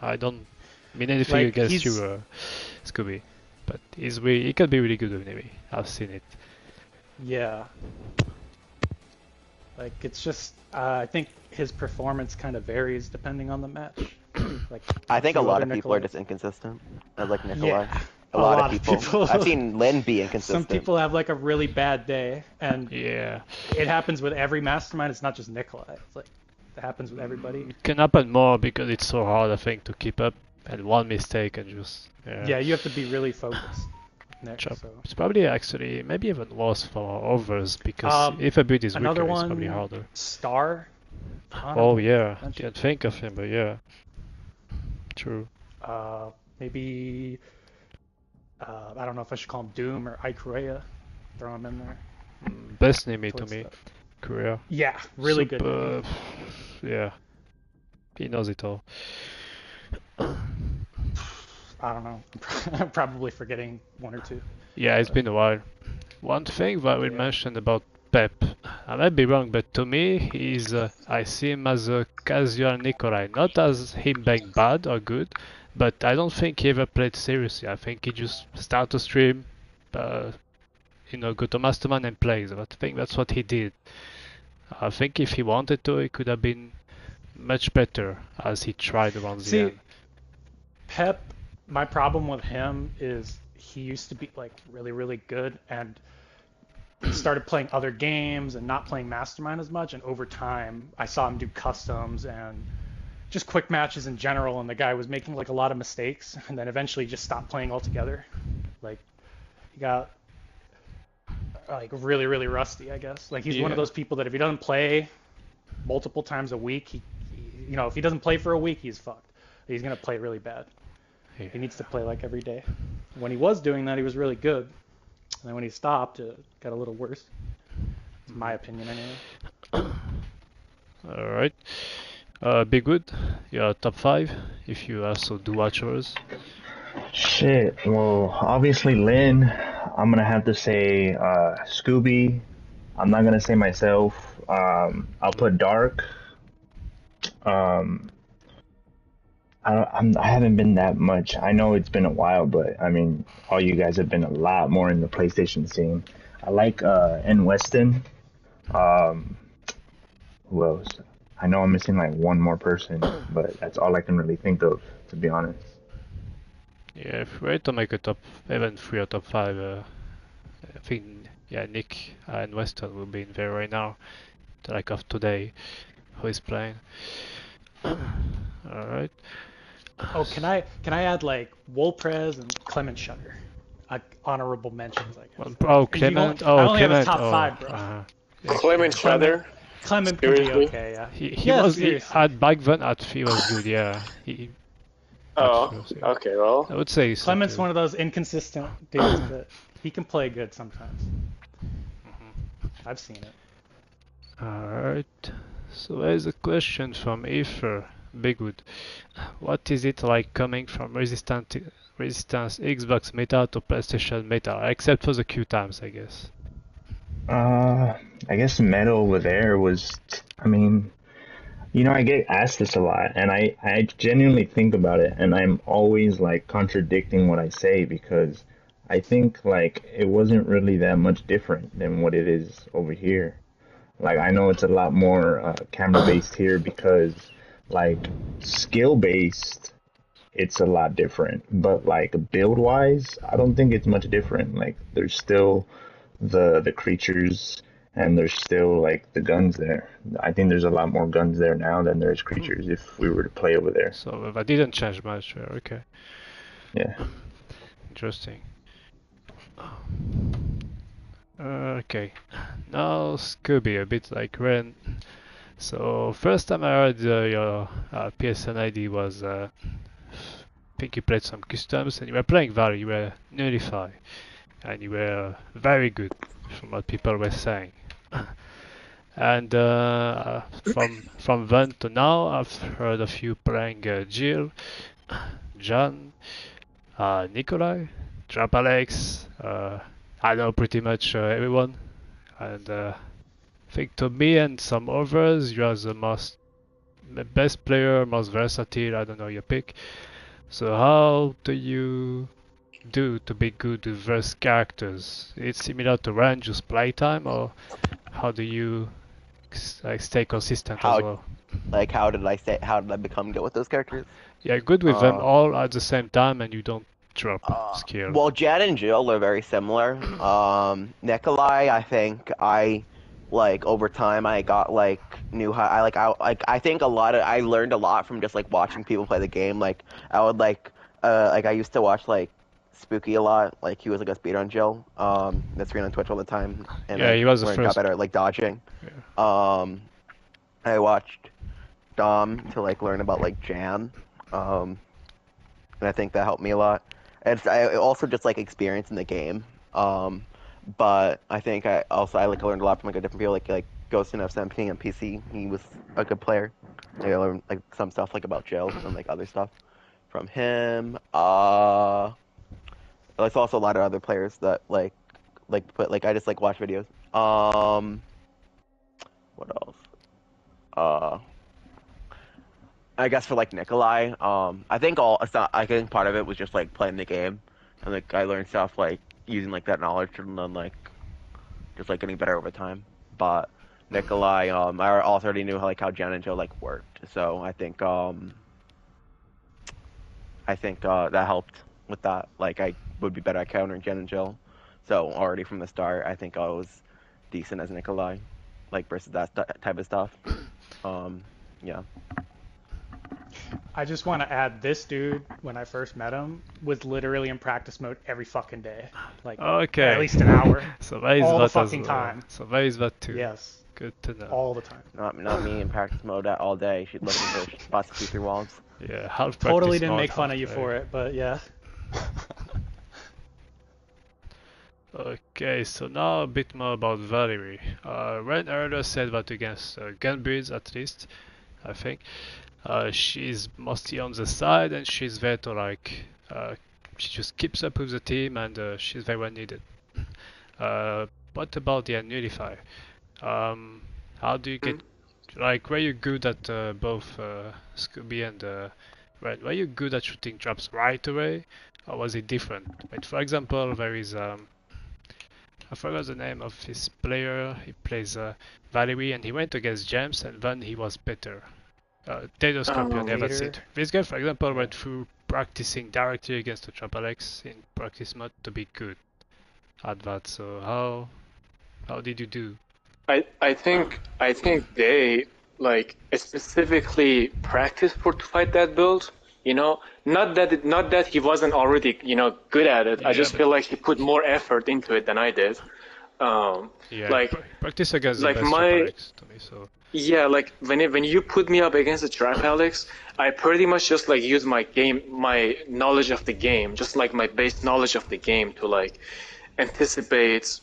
I don't mean anything against you, Scooby, but he can be really good with Navy. I've seen it. Yeah. Like it's just I think his performance kind of varies depending on the match. Like I think a few lot other of people are Nikolai. just inconsistent, like Nikolai. Yeah, A lot of people. I've seen Lin be Some inconsistent. people have like a really bad day, and Yeah. it happens with every mastermind. It's not just Nikolai. It's like it happens with everybody. It can happen more because it's so hard, I think, to keep up. And one mistake and just... Yeah, you have to be really focused. Nick, so. It's probably actually maybe even worse for others because if a bit is weaker, another it's one, probably harder. Star. Oh yeah, I didn't think of him, but yeah, true. Maybe I don't know if I should call him Doom or Ikurea. Throw him in there. Best name to me, Korea. Yeah, really good. Yeah, he knows it all. I don't know. I'm probably forgetting one or two. Yeah, it's been a while. One thing that we mentioned about Pep, I might be wrong, but to me, he's I see him as a casual Nikolai, not as him being bad or good, but I don't think he ever played seriously. I think he just start to stream, go to Mastermind and plays. I think that's what he did. I think if he wanted to, he could have been much better as he tried around the end. Pep, my problem with him is he used to be like really, really good and he started playing other games and not playing Mastermind as much. And over time, I saw him do customs and just quick matches in general. And the guy was making like a lot of mistakes and then eventually just stopped playing altogether. Like he got like really, really rusty, I guess. Like he's one of those people that if he doesn't play multiple times a week, he if he doesn't play for a week, he's fucked. He's going to play really bad. Yeah. He needs to play like every day. When he was doing that, he was really good. And then when he stopped, it got a little worse. It's my opinion anyway. Alright. BigWood, your top 5, if you also do watch yours. Shit, well, obviously Lin, I'm gonna have to say Scooby. I'm not gonna say myself. I'll put Dark. I haven't been that much. I know it's been a while, but I mean, all you guys have been a lot more in the PlayStation scene. I like N Weston. Who else? I know I'm missing like one more person, but that's all I can really think of, to be honest. Yeah, if we were to make a top, even 3 or top 5, I think, Nick and Weston will be in there right now, like of today, who is playing. Alright. Oh, can I add like Wolprez and Clement Shutter? Honorable mentions, I guess. Oh, Clement. I only have a top 5, bro. Yeah, Clement Shutter. Clement could be okay, yeah. He was back then. He was good, yeah. Okay, well. I would say Clement's one of those inconsistent dudes, but he can play good sometimes. I've seen it. Alright. So there's a question from Aether. BigWood. What is it like coming from Resistance Xbox meta to PlayStation meta, except for the Q times, I guess? I guess meta over there was, I mean, I get asked this a lot, and I genuinely think about it, and I'm always like contradicting what I say because I think like it wasn't really that much different than what it is over here. Like I know it's a lot more camera based here because like skill based it's a lot different, but like build wise I don't think it's much different. Like there's still the creatures and there's still like the guns there. I think there's a lot more guns there now than there's creatures if we were to play over there. So that didn't change much. Okay. Yeah. Interesting. Okay. Now Scooby, a bit like Ren. So first time I heard your PSN ID was I think you played some customs and you were playing Val, you were nearly 5 and you were very good from what people were saying. And from then to now I've heard of you playing Jill, John, Nikolai, Trap Alex, I know pretty much everyone, and I think to me and some others you are the best player, most versatile, I don't know your pick. So how do you do to be good with verse characters? It's similar to ReR, just playtime, or how do you stay consistent as well? Like, how did I become good with those characters? Yeah, good with them all at the same time, and you don't drop skill. Well, Jan and Jill are very similar. Nikolai, I think like over time I got like knew how I think I learned a lot from just like watching people play the game. Like I would like I used to watch like Spooky a lot. Like he was like a speedrun Jill. That's streamed on Twitch all the time. And yeah, he was the got first. better at like dodging. Yeah. I watched Dom to like learn about like Jan. And I think that helped me a lot. And I also just like experience in the game. But I think I like learned a lot from like a different people like Ghost in F17 on PC. He was a good player. I learned like some stuff like about Jill and like other stuff from him. There's also a lot of other players that like put like I just like watch videos. What else? I guess for like Nikolai, I think part of it was just like playing the game, and like I learned stuff like using like that knowledge and then like just like getting better over time. But Nikolai, I also already knew how Jan and Jill like worked, so I think that helped with that. Like I would be better at countering Jan and Jill, so already from the start, I think I was decent as Nikolai, like versus that type of stuff. Yeah. I just want to add, this dude, when I first met him, was literally in practice mode every fucking day. Like, at least an hour. So there is all that the fucking as well. time. So there is that too. Yes. Good to know. All the time. Not me in practice mode all day. She'd looking for spots to see through walls. Yeah, half Totally practice didn't mode, make fun of you half for it, but yeah. Okay, so now a bit more about Valerie. Ren earlier said that against gun builds, at least, I think, she's mostly on the side and she's there to like, she just keeps up with the team and she's very well needed. What about the Nullify? How do you get, like, were you good at both Scooby and Ren? Were you good at shooting traps right away, or was it different? Like, for example, there is I forgot the name of this player. He plays Valerie, and he went against James, and then he was better. Taylor Scorpion, yeah, that's it. This guy, for example, went through practicing directly against the Trap Alex in practice mode to be good at that. So how did you do? I think they like specifically practiced to fight that build. You know, not that he wasn't already good at it. Yeah, I just feel like he put more effort into it than I did. Like practice against like the best Trap Alex to me. So yeah, like when you put me up against the Trap Alex, I pretty much just like use my knowledge of the game, just like my base knowledge of the game to like anticipate,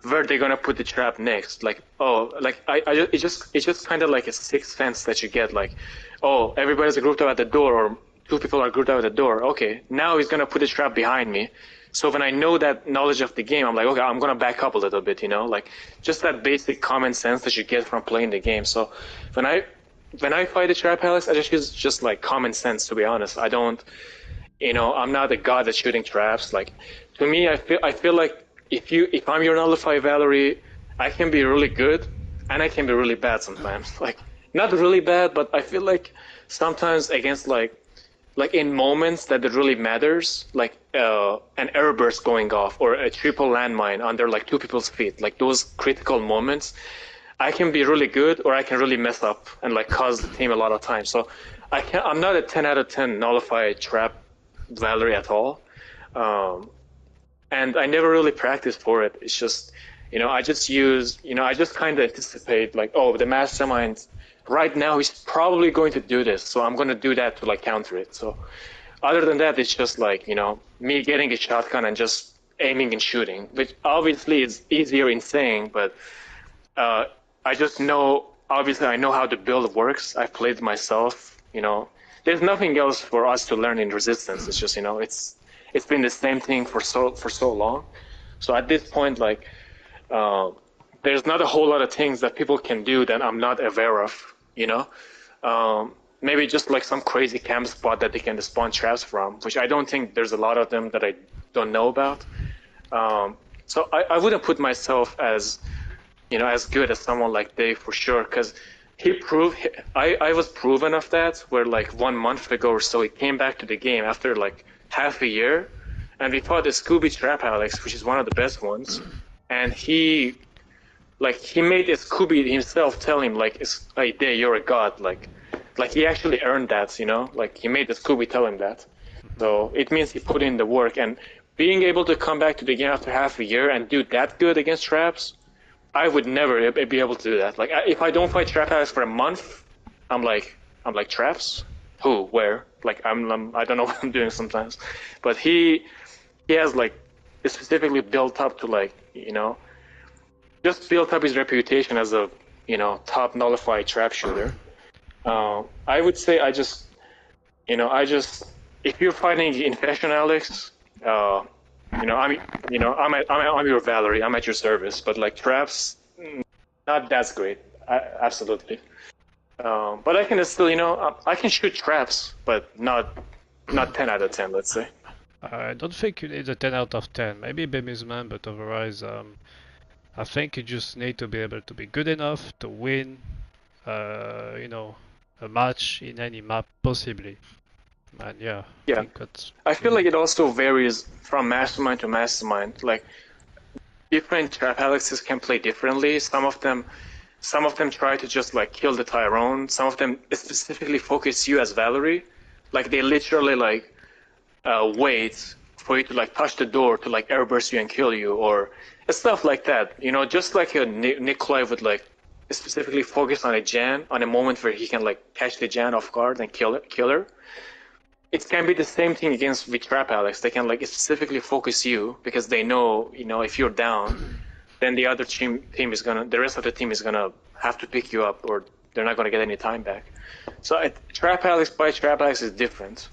where they're gonna put the trap next. Like, it's just kind of like a sixth sense that you get. Like, oh, everybody's grouped up at the door, or two people are grouped up at the door. Okay, now he's gonna put the trap behind me. So when I know that knowledge of the game, I'm like, okay, I'm gonna back up a little bit, like just that basic common sense that you get from playing the game. So when I fight the Trap Alex, I just use just like common sense, to be honest. I don't, I'm not a god at shooting traps. Like, to me, I feel like if I'm your Nullify Valerie, I can be really good and I can be really bad sometimes. Like, not really bad, but I feel like sometimes against like in moments that it really matters, like an error burst going off or a triple landmine under like two people's feet, like those critical moments, I can be really good or I can really mess up and like cause the team a lot of time. So I'm not a 10 out of 10 Nullify Trap Valerie at all. And I never really practiced for it. It's just, I just use, I just kind of anticipate like, oh, the Mastermind right now he's probably going to do this, so I'm going to do that to like counter it. So other than that, it's just like, me getting a shotgun and just aiming and shooting, which obviously is easier in saying, but I just know, obviously I know how the build works. I've played myself, there's nothing else for us to learn in Resistance. It's just, it's been the same thing for so long. So at this point, like, there's not a whole lot of things that people can do that I'm not aware of, maybe just like some crazy camp spot that they can spawn traps from, which I don't think there's a lot of them that I don't know about. So I wouldn't put myself as, as good as someone like Dave for sure, because I was proven of that, where like 1 month ago or so he came back to the game after like half a year, and we fought the Scooby Trap Alex, which is one of the best ones, and he made the Scooby himself tell him like, hey, you're a god, like he actually earned that, like he made the Scooby tell him that. So it means he put in the work, and being able to come back to the game after half a year and do that good against traps, I would never be able to do that. Like if I don't fight Trap Alex for a month, I'm like traps? Who? Where? Like I don't know what I'm doing sometimes. But he has like specifically built up to like, just built up his reputation as a, top nullified trap shooter. I would say if you're fighting Infession Alex, I'm your Valerie. I'm at your service. But like traps, not that's great. Absolutely. But I can still, I can shoot traps, but not 10 out of 10, let's say. I don't think you need a 10 out of 10. Maybe Bemusement, but otherwise, I think you just need to be able to be good enough to win, a match in any map possibly. And yeah. I feel like it also varies from mastermind to mastermind. Like different trap Alexes can play differently. Some of them try to just like kill the Tyrone. Some of them specifically focus you as Valerie. Like they literally like wait for you to like touch the door to like airburst you and kill you, or stuff like that. Just like a Nikolai would like specifically focus on a Jan on a moment where he can like catch the Jan off guard and kill her. It can be the same thing against with Trap Alex. They can like specifically focus you because they know, if you're down, then the other the rest of the team is gonna have to pick you up, or they're not gonna get any time back. So Trap Alex by Trap Alex is different,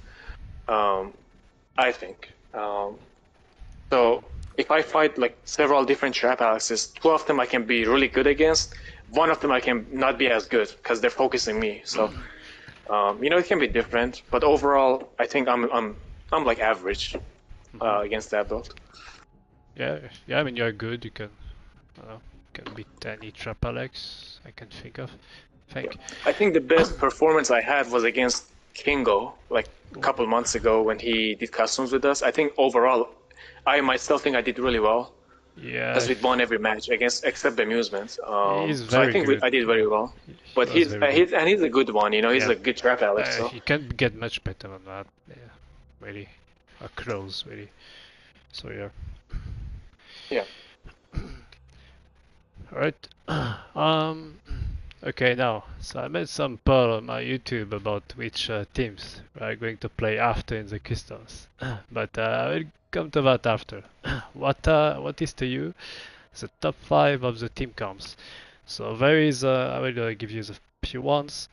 I think. So if I fight like several different Trap Alexes, 2 of them I can be really good against. 1 of them I can not be as good because they're focusing me. So. It can be different, but overall, I think I'm like average against that build. Yeah. I mean, you're good. You can, beat any Trap Alex I can think of. I think the best performance I had was against Kingo, like a couple months ago when he did customs with us. I think overall, I myself think I did really well. Yeah. Because we won every match except Bemusement. So I think good. I did very well. But he's a good one. He's a good Trap Alex. So. He can't get much better than that. Yeah, really, a close, really. So yeah. Yeah. Alright. Okay, now, so I made some poll on my YouTube about which teams we are going to play after in the Customs, but I will come to that after. What is to you the top 5 of the team comps? So there is, I will give you the few ones.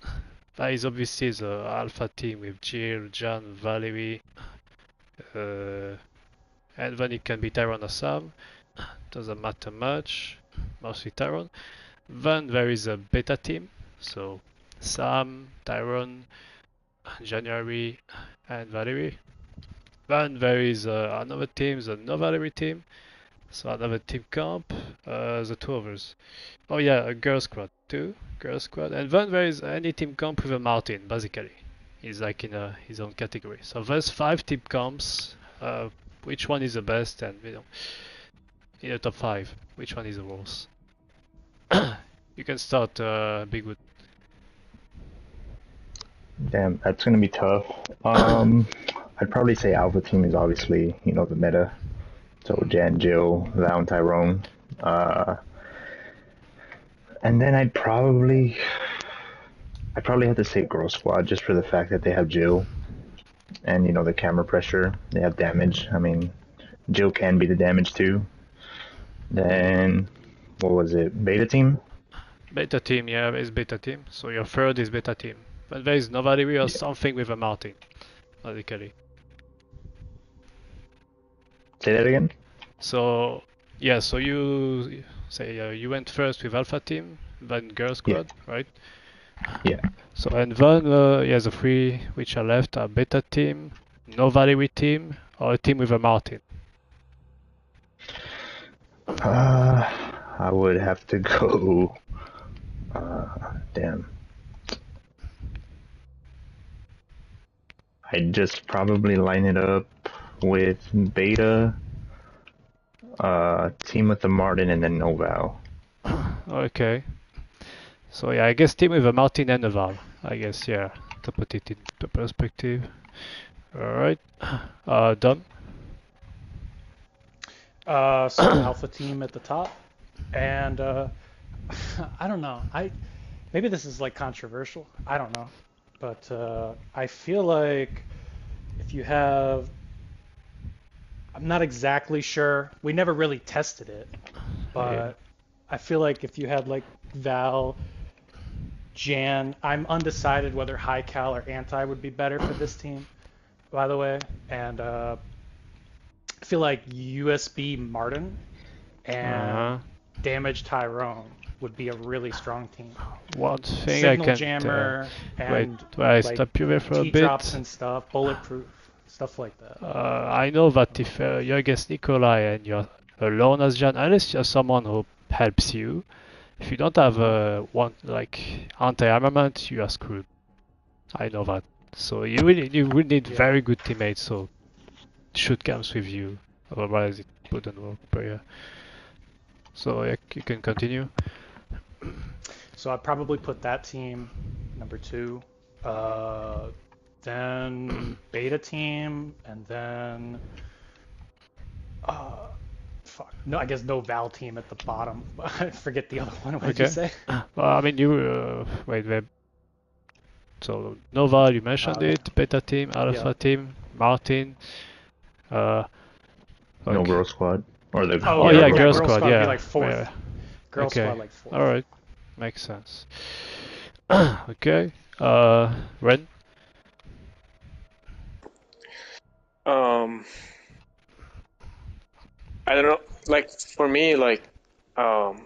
There is obviously the Alpha team with Jill, Jan, Valerie, and then it can be Tyrone or Sam. Doesn't matter much, mostly Tyrone. Then there is a beta team, so Sam, Tyrone, January, and Valerie. Then there is another team, the no Valerie team, so another team comp, the 2 others. Oh yeah, a girl squad too, and then there is any team comp with a Martin, basically. He's like in his own category. So there's 5 team comps, which one is the best, and in the top 5, which one is the worst? You can start, BigWood. Damn, that's gonna be tough. I'd probably say Alpha Team is obviously, the meta. So Jan, Jill, Val, and Tyrone. And then I'd probably have to say Girl Squad just for the fact that they have Jill. And, the camera pressure. They have damage. I mean, Jill can be the damage too. Then, what was it? Beta Team? Beta team, yeah, it's beta team. So your third is beta team. But there is no Valerie or something with a Martin, basically. Say that again? So, yeah, so you say you went first with Alpha team, then Girl Squad, right? Yeah. So, and then, the 3 which are left are beta team, no Valerie team, or a team with a Martin. I would have to go... damn. I'd just probably line it up with Beta, team with the Martin, and then no Val. Okay. So yeah, I guess team with a Martin and a Val. I guess, yeah, to put it into perspective. Alright. Dom? So alpha team at the top, and I don't know. Maybe this is like controversial. I don't know, but I feel like if you have, I'm not exactly sure. We never really tested it, but Yeah. I feel like if you had like Val, Jan, I'm undecided whether high cal or anti would be better for this team, by the way, and I feel like USB Martin and Damage Tyrone would be a really strong team. One thing Signal I can Jammer and wait, I like stop you there for a T-drops bit. and stuff, bulletproof, stuff like that. I know that if you're against Nikolai and you're alone as Jan, unless you're someone who helps you, if you don't have one like anti-armament, you are screwed. I know that. So you will need very good teammates. So shoot comes with you, otherwise it wouldn't work. But yeah. So yeah, you can continue. So I'd probably put that team number 2, then beta team, and then fuck. No, I guess no Val team at the bottom. I forget the other one. What did you say? Well, I mean, you wait. So Nova, you mentioned it. Beta team, Alpha team, Martin. No girl squad. Or the girl squad. Would Yeah. be like 4th. Girl squad like 4th. All right, makes sense. Okay. Ren. I don't know. Like for me, like I'm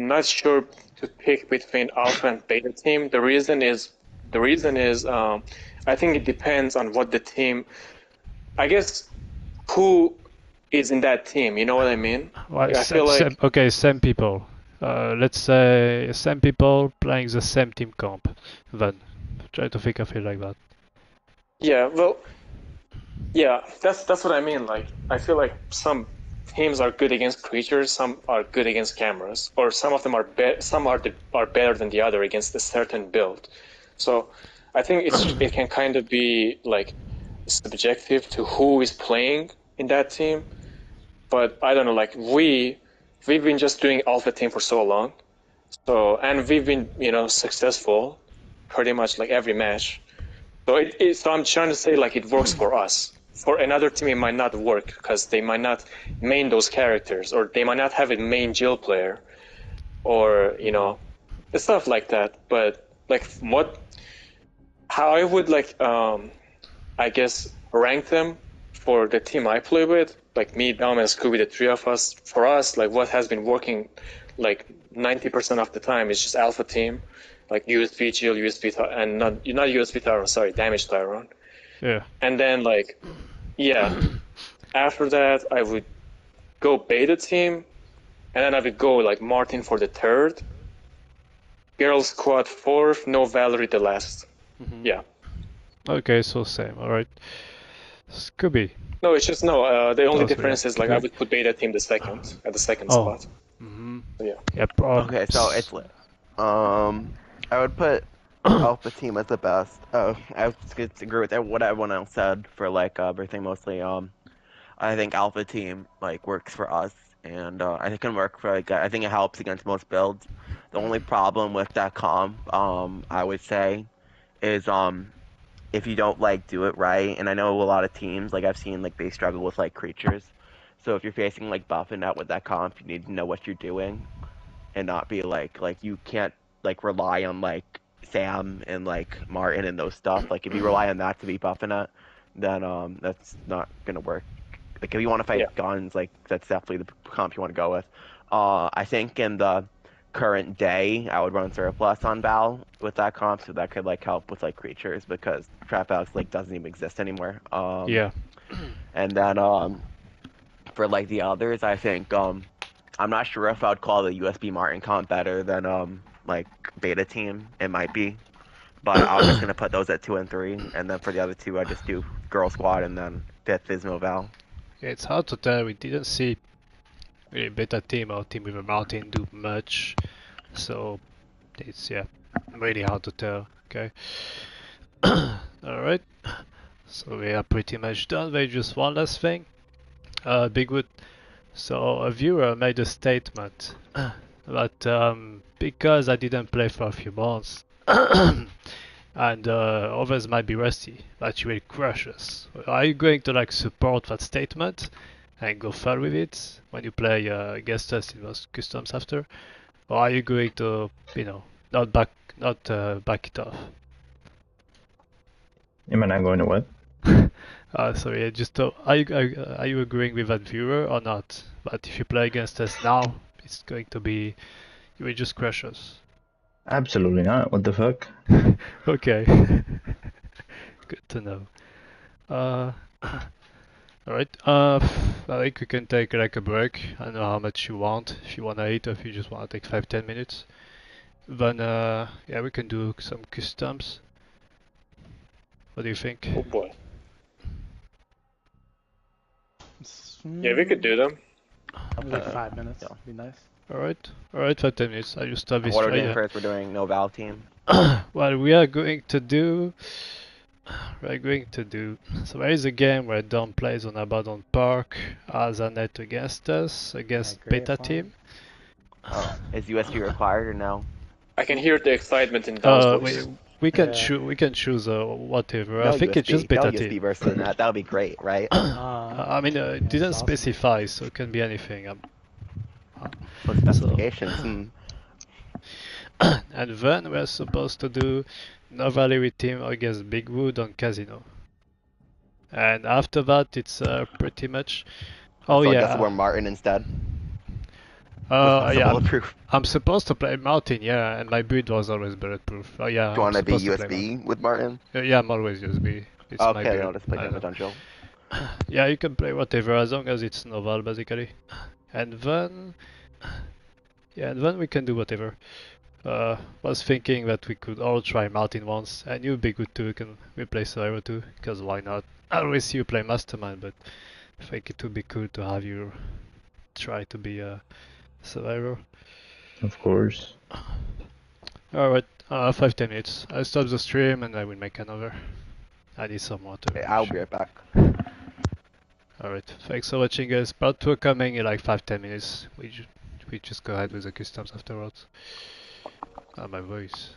not sure to pick between alpha and beta team. The reason is I think it depends on what the team. I guess who is in that team. You know what I mean? Well, I feel like okay, same people. Let's say same people playing the same team comp. Then try to think of it like that. yeah. Well, yeah. That's what I mean. Like I feel like some teams are good against creatures, some are good against cameras, or some of them are are better than the other against a certain build. So I think it can kind of be like subjective to who is playing in that team. But I don't know, like we've been just doing alpha team for so long, and we've been successful pretty much like every match. So I'm trying to say like it works for us. For another team, it might not work because they might not main those characters, or they might not have a main Jill player, or stuff like that. But like how I would like I guess rank them for the team I play with, like me, Dom, and Scooby, the 3 of us. For us, like what has been working like 90% of the time is just alpha team, like USP Jill, and not USP Tyrone, sorry, Damage Tyrone. Yeah. And then like, yeah, after that I would go beta team, and then I would go like Martin for the 3rd, Girl Squad 4th, no Valerie the last. Yeah. Okay, so same. All right. Scooby. No, it's just the only difference is like I would put beta team at the second spot. So, yeah. Yep. Okay, so it's lit. I would put alpha team as the best. I would agree with what everyone else said for like everything mostly. I think alpha team like works for us, and I think it can work for like I think it helps against most builds. The only problem with that comp, I would say, is if you don't like do it right, and I know a lot of teams like I've seen like they struggle with like creatures. So if you're facing like buffing out with that comp, you need to know what you're doing, and not be like you can't like rely on like Sam and like Martin and those stuff. Like if you rely on that to be buffing it, then that's not gonna work. Like if you want to fight guns, like that's definitely the comp you want to go with. I think in the current day, I would run Surplus on Val with that comp, so that could like help with like creatures because Trap Alex like doesn't even exist anymore. Yeah. And then for like the others, I think I'm not sure if I would call the USB Martin comp better than like beta team. It might be, But I'm just gonna put those at 2 and 3, and then for the other two, I just do Girl Squad and then Death Ismo Val. Yeah, it's hard to tell. We didn't see really beta team or team with a mountain do much, so it's really hard to tell. Okay. Alright. So we are pretty much done. There's just one last thing. BigWood. So a viewer made a statement that because I didn't play for a few months and others might be rusty, that you will crush us. Are you going to like support that statement and go far with it when you play against us in those customs after, or are you going to, not back it off? Am I not going to what? Sorry, are you agreeing with that viewer or not? But if you play against us now, it's going to be, you will just crush us. Absolutely not. What the fuck? Okay. Good to know. Alright, I think we can take like a break. I don't know how much you want. If you wanna eat or if you just wanna take 5-10 minutes. Then yeah, we can do some customs. What do you think? Oh boy. Yeah, we could do them. Like 5 minutes. Yeah. Be nice. Alright, 5-10 minutes. I just have this What are we right doing here. first? We're doing no Val team. Well, we are going to do. So there is a game where Dom plays on Abaddon Park as a net against us, against great beta fun. team. Is USP required or no? I can hear the excitement in Dom's voice. We can Yeah. we can choose whatever. No I think USP. it's just beta no USB team. versus that. That would be great, right? I mean, it that's didn't awesome. specify, so it can be anything. For specifications. And then we're supposed to do Novaleri team against BigWood on Casino. And after that, it's pretty much. Oh So I yeah. guess we're Martin instead. Yeah. Bulletproof. I'm supposed to play Martin, yeah, and my build was always bulletproof. Oh yeah. Do you want to be I'm supposed to play USB with Martin? Martin. Yeah, I'm always USB. It's my Okay, build. I'll just play I him know. potential. Yeah, you can play whatever as long as it's novel, basically. And then, yeah, and then we can do whatever. Was thinking that we could all try Martin once, and you'd be good too. We play Survivor too, because why not? I always see you play Mastermind, but I think it would be cool to have you try to be a Survivor. Of course. Alright, 5-10 minutes. I'll stop the stream and I will make another. I need some water. Okay, I'll be right back. Alright, thanks for watching guys. Part 2 coming in like 5-10 minutes. We just go ahead with the customs afterwards. My voice.